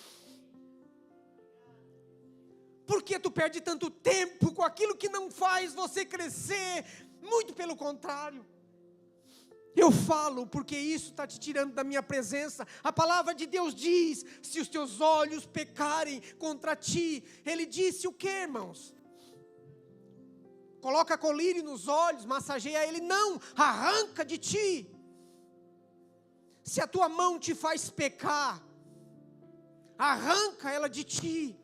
Por que tu perde tanto tempo com aquilo que não faz você crescer? Muito pelo contrário. Eu falo porque isso está te tirando da minha presença. A palavra de Deus diz: se os teus olhos pecarem contra ti, Ele disse o que, irmãos? Coloca colírio nos olhos, massageia ele. Não, arranca de ti. Se a tua mão te faz pecar, arranca ela de ti.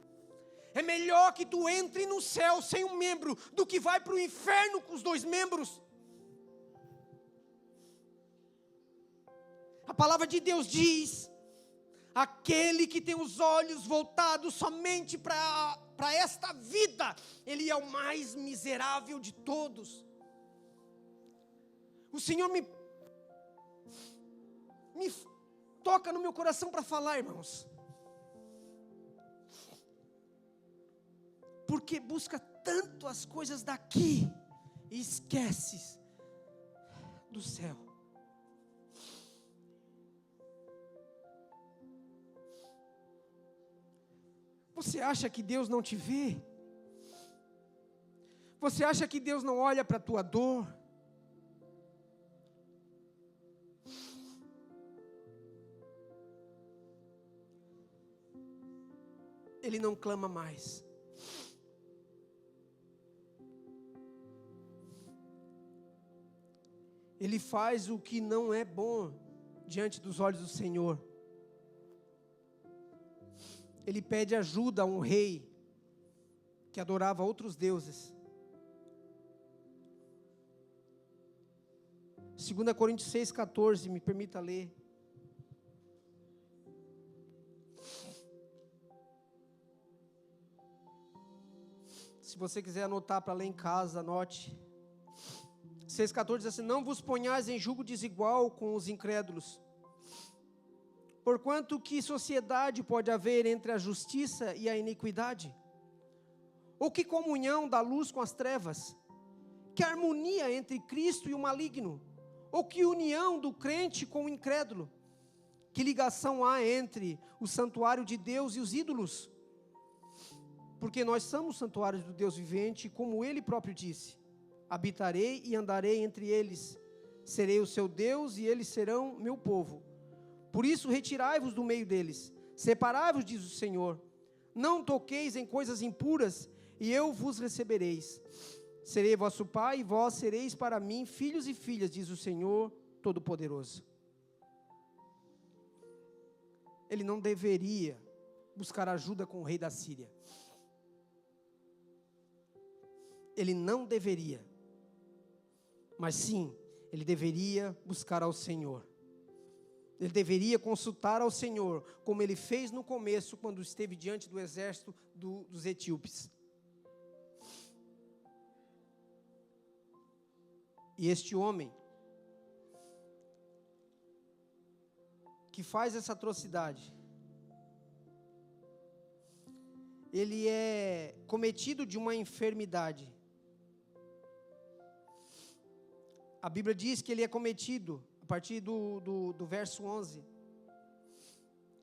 É melhor que tu entre no céu sem um membro do que vai para o inferno com os 2 membros. A palavra de Deus diz: aquele que tem os olhos voltados somente para esta vida, ele é o mais miserável de todos. O Senhor me toca no meu coração para falar, irmãos. Porque busca tanto as coisas daqui e esqueces do céu. Você acha que Deus não te vê? Você acha que Deus não olha para a tua dor? Ele não clama mais. Ele faz o que não é bom diante dos olhos do Senhor. Ele pede ajuda a um rei que adorava outros deuses. 2 Coríntios 6,14, me permita ler. Se você quiser anotar para ler em casa, anote. 6,14 diz assim: não vos ponhais em julgo desigual com os incrédulos. Porquanto que sociedade pode haver entre a justiça e a iniquidade? Ou que comunhão da luz com as trevas? Que harmonia entre Cristo e o maligno? Ou que união do crente com o incrédulo? Que ligação há entre o santuário de Deus e os ídolos? Porque nós somos santuários do Deus vivente, como Ele próprio disse: habitarei e andarei entre eles, serei o seu Deus e eles serão meu povo. Por isso retirai-vos do meio deles, separai-vos, diz o Senhor, não toqueis em coisas impuras, e eu vos recebereis. Serei vosso pai, e vós sereis para mim filhos e filhas, diz o Senhor Todo-Poderoso. Ele não deveria buscar ajuda com o rei da Síria. Ele não deveria. Mas sim, ele deveria buscar ao Senhor. Ele deveria consultar ao Senhor, como ele fez no começo, quando esteve diante do exército dos etíopes. E este homem, que faz essa atrocidade, ele é cometido de uma enfermidade. A Bíblia diz que ele é cometido, a partir do verso 11,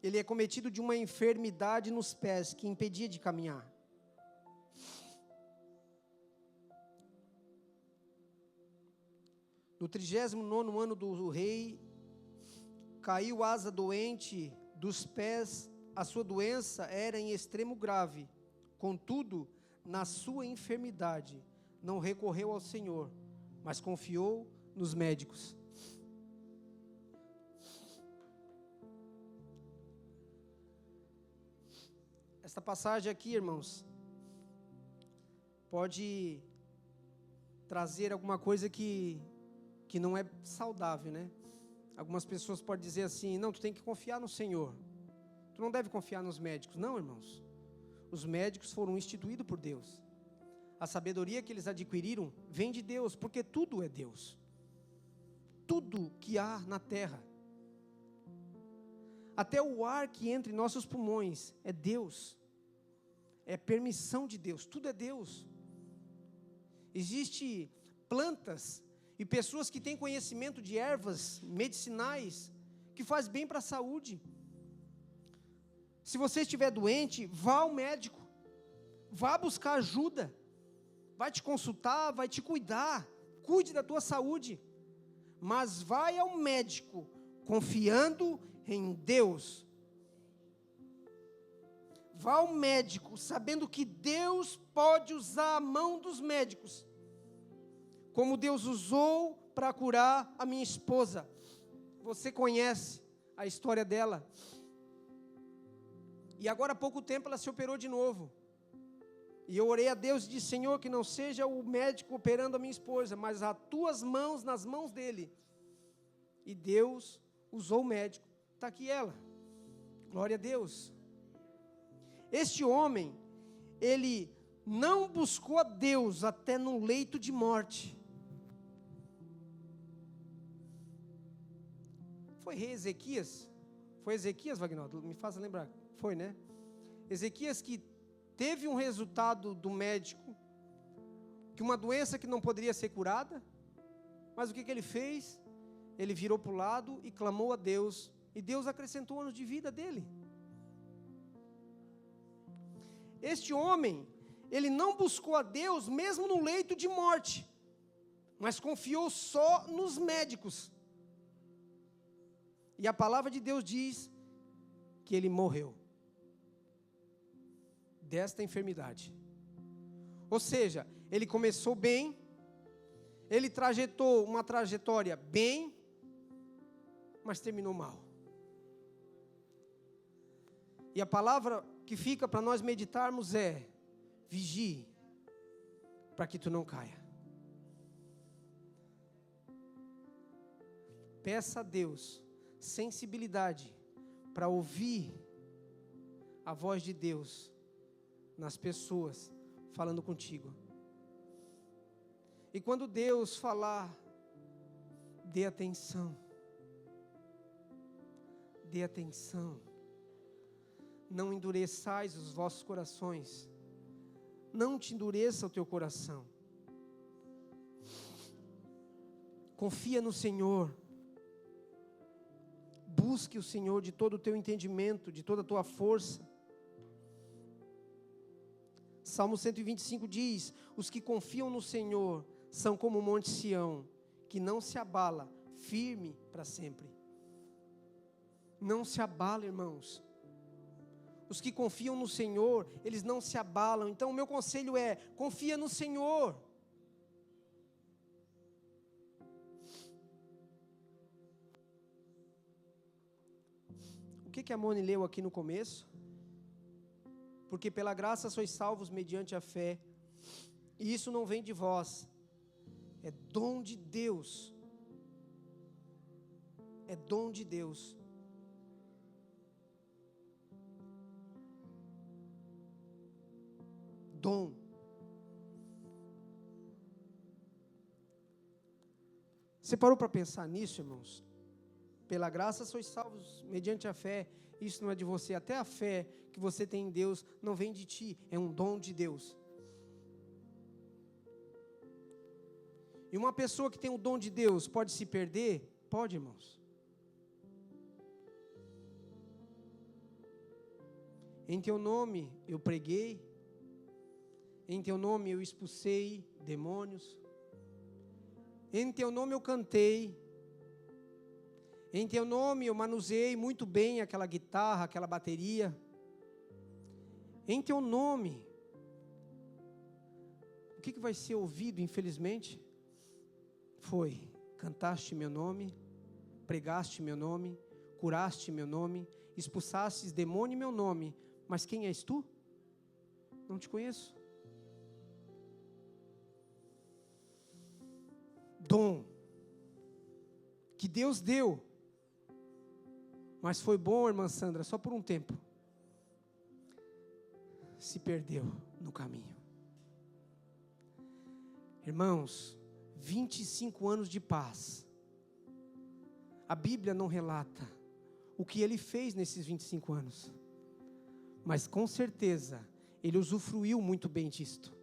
ele é cometido de uma enfermidade nos pés, que impedia de caminhar. No 39º ano do rei, caiu asa doente dos pés, a sua doença era em extremo grave. Contudo, na sua enfermidade, não recorreu ao Senhor, mas confiou nos médicos. Esta passagem aqui, irmãos, pode trazer alguma coisa que não é saudável, né? Algumas pessoas podem dizer assim: não, tu tem que confiar no Senhor, tu não deve confiar nos médicos. Não, irmãos, os médicos foram instituídos por Deus. A sabedoria que eles adquiriram vem de Deus, porque tudo é Deus. Tudo que há na terra, até o ar que entra em nossos pulmões, é Deus. É permissão de Deus, tudo é Deus. Existem plantas e pessoas que têm conhecimento de ervas medicinais, que faz bem para a saúde. Se você estiver doente, vá ao médico, vá buscar ajuda, vai te consultar, vai te cuidar, cuide da tua saúde, mas vai ao médico confiando em Deus. Vá ao médico sabendo que Deus pode usar a mão dos médicos, como Deus usou para curar a minha esposa. Você conhece a história dela. E agora há pouco tempo ela se operou de novo. E eu orei a Deus e disse: Senhor, que não seja o médico operando a minha esposa, mas as tuas mãos nas mãos dele. E Deus usou o médico. Está aqui ela. Glória a Deus. Este homem, ele não buscou a Deus até no leito de morte. Foi rei Ezequias? Foi Ezequias, Wagner? Me faça lembrar. Foi, né? Ezequias que teve um resultado do médico, que uma doença que não poderia ser curada, mas o que ele fez? Ele virou para o lado e clamou a Deus, e Deus acrescentou anos de vida dele. Este homem, ele não buscou a Deus mesmo no leito de morte, mas confiou só nos médicos. E a palavra de Deus diz que ele morreu desta enfermidade. Ou seja, ele começou bem, ele trajetou uma trajetória bem, mas terminou mal. E a palavra que fica para nós meditarmos é: vigie, para que tu não caia. Peça a Deus sensibilidade para ouvir a voz de Deus nas pessoas falando contigo. E quando Deus falar, dê atenção. Dê atenção. Não endureçais os vossos corações. Não te endureça o teu coração. Confia no Senhor. Busque o Senhor de todo o teu entendimento, de toda a tua força. Salmo 125 diz: os que confiam no Senhor são como o monte Sião, que não se abala, firme para sempre. Não se abala, irmãos. Os que confiam no Senhor, eles não se abalam. Então o meu conselho é: confia no Senhor. O que a Moni leu aqui no começo? Porque pela graça sois salvos mediante a fé, e isso não vem de vós, é dom de Deus. É dom de Deus. Dom. Você parou para pensar nisso, irmãos? Pela graça sois salvos mediante a fé. Isso não é de você. Até a fé que você tem em Deus não vem de ti, é um dom de Deus. E uma pessoa que tem o dom de Deus pode se perder? Pode, irmãos. Em teu nome eu preguei, em teu nome eu expulsei demônios, em teu nome eu cantei, em teu nome eu manuseei muito bem aquela guitarra, aquela bateria. Em teu nome, o que vai ser ouvido, infelizmente? Foi: cantaste meu nome, pregaste meu nome, curaste meu nome, expulsastes demônio em meu nome, mas quem és tu? Não te conheço. Dom que Deus deu, mas foi bom, irmã Sandra, só por um tempo. Se perdeu no caminho. Irmãos, 25 anos de paz. A Bíblia não relata o que ele fez nesses 25 anos. Mas com certeza, ele usufruiu muito bem disto.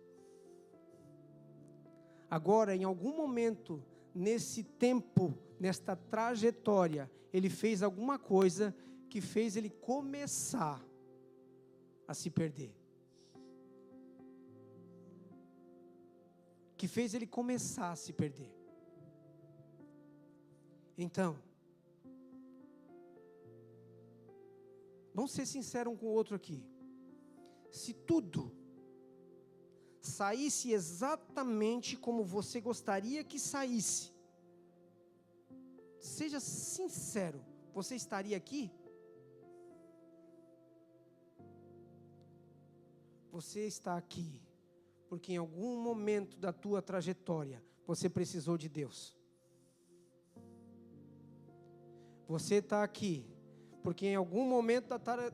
Agora, em algum momento, nesse tempo, nesta trajetória, ele fez alguma coisa que fez ele começar a se perder. Que fez ele começar a se perder. Então, vamos ser sinceros um com o outro aqui. Se tudo saísse exatamente como você gostaria que saísse, seja sincero, você estaria aqui? Você está aqui porque em algum momento da tua trajetória você precisou de Deus. Você está aqui porque em algum momento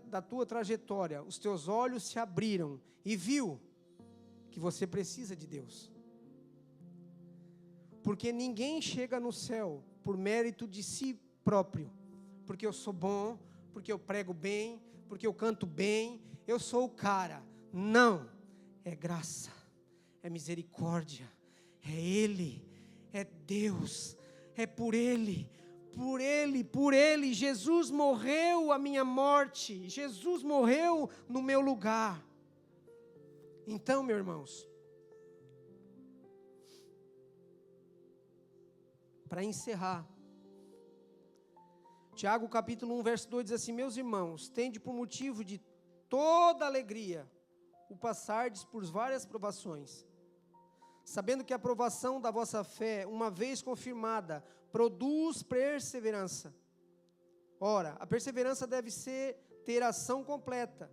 da tua trajetória os teus olhos se abriram e viu que você precisa de Deus. Porque ninguém chega no céu por mérito de si próprio, porque eu sou bom, porque eu prego bem, porque eu canto bem, eu sou o cara. Não, é graça, é misericórdia, é Ele, é Deus, é por Ele. Por Ele, Jesus morreu a minha morte, Jesus morreu no meu lugar. Então, meus irmãos, para encerrar, Tiago capítulo 1, verso 2 diz assim: meus irmãos, tende por motivo de toda alegria o passardes por várias provações, sabendo que a provação da vossa fé, uma vez confirmada, produz perseverança. Ora, a perseverança deve ter ação completa,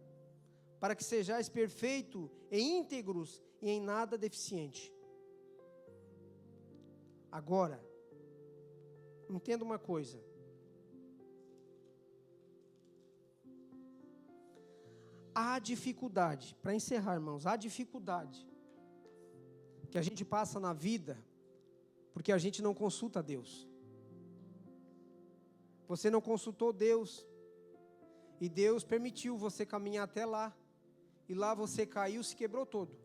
para que sejais perfeitos e íntegros e em nada deficiente. Agora, entenda uma coisa. Há dificuldade, para encerrar, irmãos, há dificuldade que a gente passa na vida porque a gente não consulta Deus. Você não consultou Deus e Deus permitiu você caminhar até lá e lá você caiu, se quebrou todo.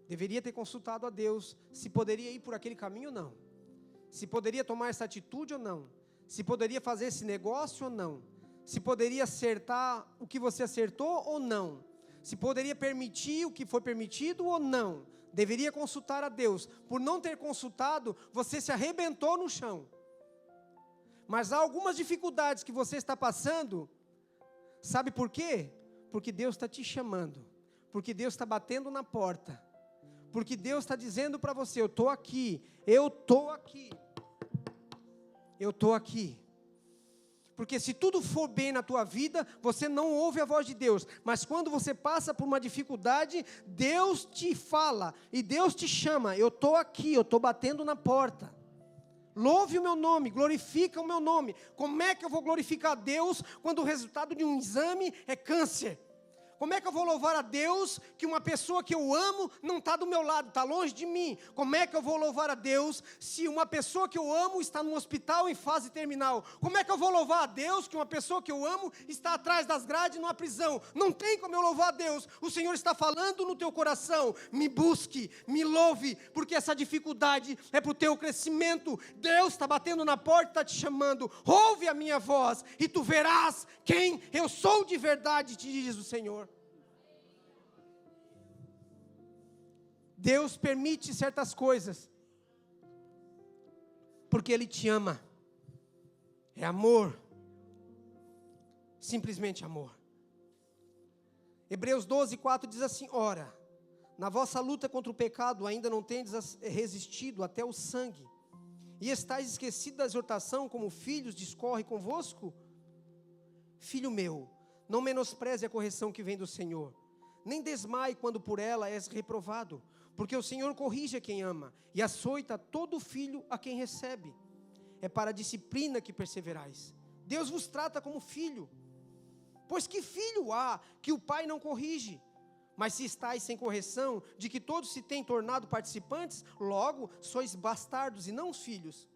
Deveria ter consultado a Deus se poderia ir por aquele caminho ou não, se poderia tomar essa atitude ou não, se poderia fazer esse negócio ou não, se poderia acertar o que você acertou ou não, se poderia permitir o que foi permitido ou não. Deveria consultar a Deus. Por não ter consultado, você se arrebentou no chão. Mas há algumas dificuldades que você está passando. Sabe por quê? Porque Deus está te chamando, porque Deus está batendo na porta, porque Deus está dizendo para você: eu estou aqui, eu estou aqui, eu estou aqui. Porque se tudo for bem na tua vida, você não ouve a voz de Deus. Mas quando você passa por uma dificuldade, Deus te fala e Deus te chama: eu estou aqui, eu estou batendo na porta. Louve o meu nome, glorifica o meu nome. Como é que eu vou glorificar a Deus quando o resultado de um exame é câncer? Como é que eu vou louvar a Deus que uma pessoa que eu amo não está do meu lado, está longe de mim? Como é que eu vou louvar a Deus se uma pessoa que eu amo está no hospital em fase terminal? Como é que eu vou louvar a Deus que uma pessoa que eu amo está atrás das grades numa prisão? Não tem como eu louvar a Deus. O Senhor está falando no teu coração: me busque, me louve, porque essa dificuldade é para o teu crescimento. Deus está batendo na porta, está te chamando: ouve a minha voz e tu verás quem eu sou de verdade, te diz o Senhor. Deus permite certas coisas porque Ele te ama. É amor, simplesmente amor. Hebreus 12:4 diz assim: ora, na vossa luta contra o pecado ainda não tendes resistido até o sangue, e estáis esquecidos da exortação como filhos discorre convosco? Filho meu, não menospreze a correção que vem do Senhor, nem desmaie quando por ela és reprovado, porque o Senhor corrige a quem ama e açoita todo filho a quem recebe. É para a disciplina que perseverais. Deus vos trata como filho. Pois que filho há que o pai não corrige? Mas se estáis sem correção, de que todos se têm tornado participantes, logo sois bastardos e não filhos.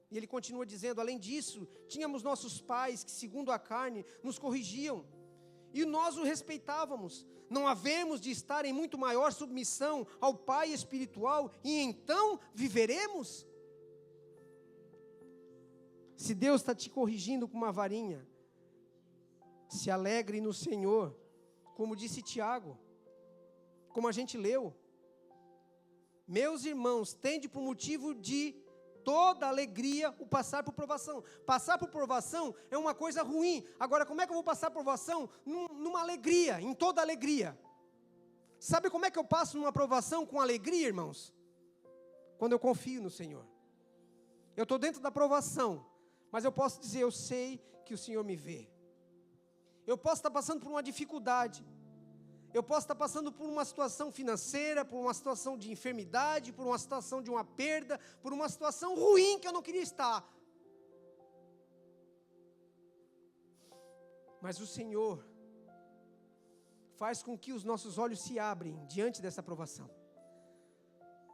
E ele continua dizendo, além disso, tínhamos nossos pais que, segundo a carne, nos corrigiam, e nós o respeitávamos. Não havemos de estar em muito maior submissão ao Pai espiritual, e então viveremos? Se Deus está te corrigindo com uma varinha, se alegre no Senhor, como disse Tiago, como a gente leu. Meus irmãos, tende por motivo de toda alegria o passar por provação. Passar por provação é uma coisa ruim. Agora, como é que eu vou passar por provação? Numa alegria, em toda alegria. Sabe como é que eu passo numa provação com alegria, irmãos? Quando eu confio no Senhor. Eu estou dentro da provação, mas eu posso dizer, eu sei que o Senhor me vê. Eu posso estar passando por uma dificuldade. Eu posso estar passando por uma situação financeira, por uma situação de enfermidade, por uma situação de uma perda, por uma situação ruim que eu não queria estar. Mas o Senhor faz com que os nossos olhos se abrem diante dessa provação.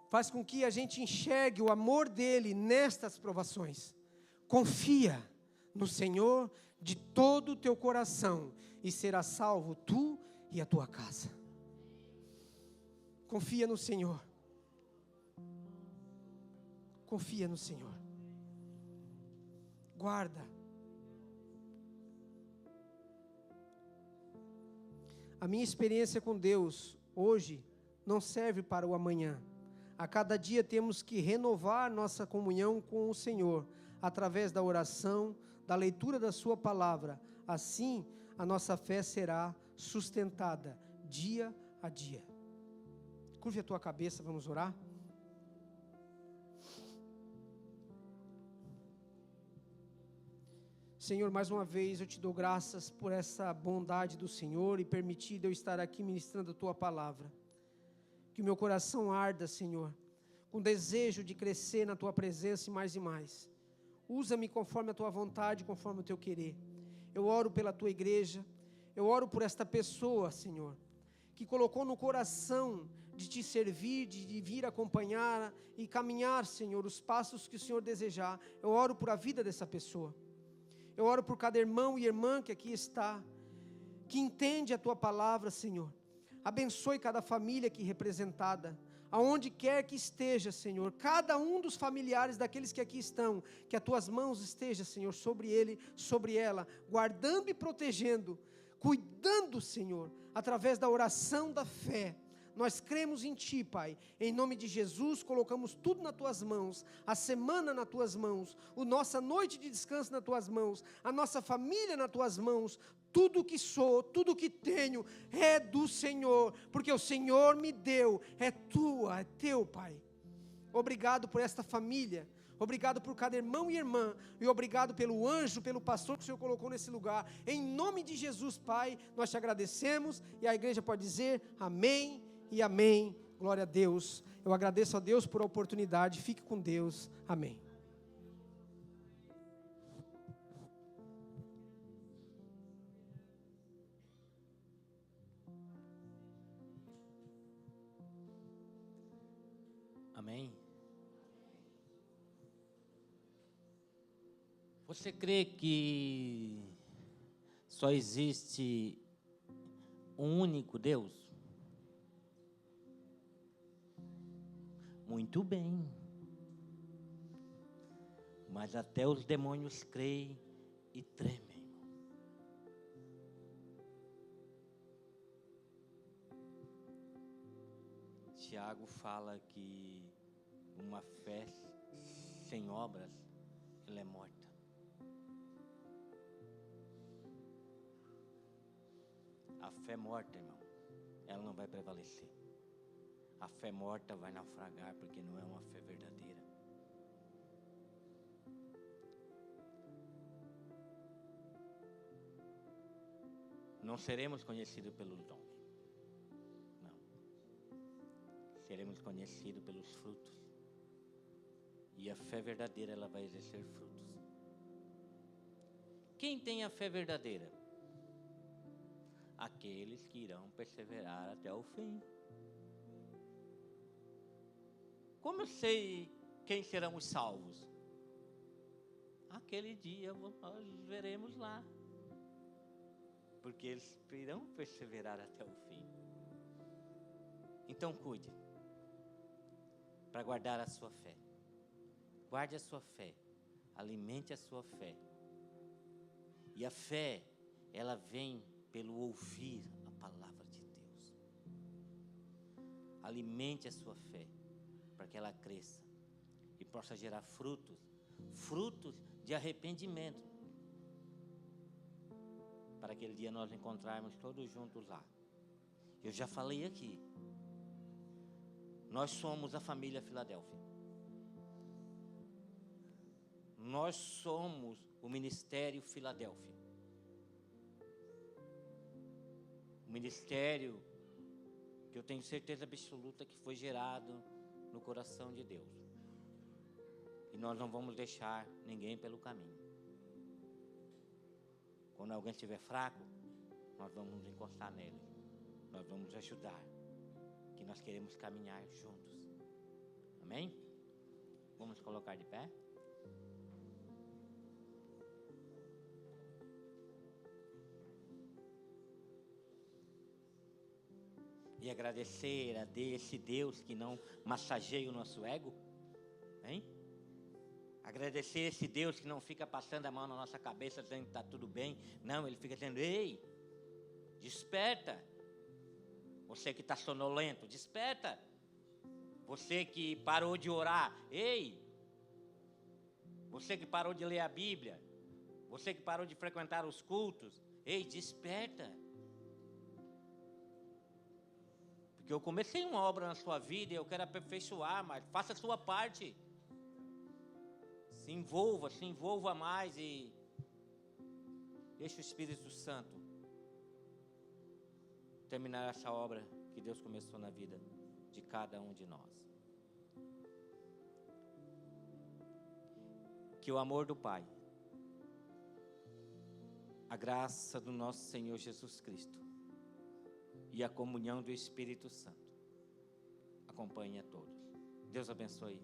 Faz com que a gente enxergue o amor dEle nestas provações. Confia no Senhor de todo o teu coração, e será salvo tu e a tua casa. Confia no Senhor. Confia no Senhor. Guarda. A minha experiência com Deus hoje não serve para o amanhã. A cada dia temos que renovar nossa comunhão com o Senhor, através da oração, da leitura da sua palavra. Assim, a nossa fé será sustentada dia a dia. Curve a tua cabeça, vamos orar. Senhor, mais uma vez eu te dou graças por essa bondade do Senhor e permitir eu estar aqui ministrando a tua palavra. Que o meu coração arda, Senhor, com desejo de crescer na tua presença e mais. Usa-me conforme a tua vontade, conforme o teu querer. Eu oro pela tua igreja, eu oro por esta pessoa, Senhor, que colocou no coração de te servir, de vir acompanhar e caminhar, Senhor, os passos que o Senhor desejar. Eu oro por a vida dessa pessoa. Eu oro por cada irmão e irmã que aqui está, que entende a tua palavra, Senhor. Abençoe cada família aqui representada. Aonde quer que esteja, Senhor, cada um dos familiares daqueles que aqui estão, que as tuas mãos estejam, Senhor, sobre ele, sobre ela, guardando e protegendo, cuidando, Senhor, através da oração da fé. Nós cremos em Ti, Pai, em nome de Jesus, colocamos tudo nas Tuas mãos, a semana nas Tuas mãos, a nossa noite de descanso nas Tuas mãos, a nossa família nas Tuas mãos. Tudo que sou, tudo que tenho é do Senhor, porque o Senhor me deu, é tua, é teu, Pai. Obrigado por esta família, obrigado por cada irmão e irmã, e obrigado pelo anjo, pelo pastor que o Senhor colocou nesse lugar. Em nome de Jesus, Pai, nós te agradecemos, e a igreja pode dizer amém e amém. Glória a Deus. Eu agradeço a Deus por a oportunidade, fique com Deus, amém. Amém? Você crê que só existe um único Deus? Muito bem. Mas até os demônios creem e tremem. Tiago fala que uma fé sem obras, ela é morta. A fé morta, irmão, ela não vai prevalecer. A fé morta vai naufragar, porque não é uma fé verdadeira. Não seremos conhecidos pelos dons. Seremos conhecidos pelos frutos. E a fé verdadeira, ela vai exercer frutos. Quem tem a fé verdadeira? aqueles que irão perseverar até o fim. Como eu sei quem serão os salvos? Aquele dia nós veremos lá. Porque eles irão perseverar até o fim. Então cuide para guardar a sua fé. Guarde a sua fé. Alimente a sua fé. E a fé, ela vem pelo ouvir a palavra de Deus. Alimente a sua fé para que ela cresça e possa gerar frutos de arrependimento. Para aquele dia nós encontrarmos todos juntos lá. Eu já falei aqui. Nós somos a família Filadélfia. Nós somos o Ministério Filadélfia. O ministério que eu tenho certeza absoluta que foi gerado no coração de Deus. E nós não vamos deixar ninguém pelo caminho. Quando alguém estiver fraco, nós vamos encostar nele. Nós vamos ajudar. Que nós queremos caminhar juntos. Amém? Vamos colocar de pé. E agradecer a esse Deus que não massageia o nosso ego. Hein? Agradecer esse Deus que não fica passando a mão na nossa cabeça dizendo que está tudo bem. Não, Ele fica dizendo, ei, desperta. Você que está sonolento, desperta. Você que parou de orar, ei. Você que parou de ler a Bíblia. Você que parou de frequentar os cultos, ei, desperta. Porque eu comecei uma obra na sua vida e eu quero aperfeiçoar, mas faça a sua parte. Se envolva mais e deixe o Espírito Santo terminar essa obra que Deus começou na vida de cada um de nós. Que o amor do Pai, a graça do nosso Senhor Jesus Cristo e a comunhão do Espírito Santo acompanhe a todos. Deus abençoe.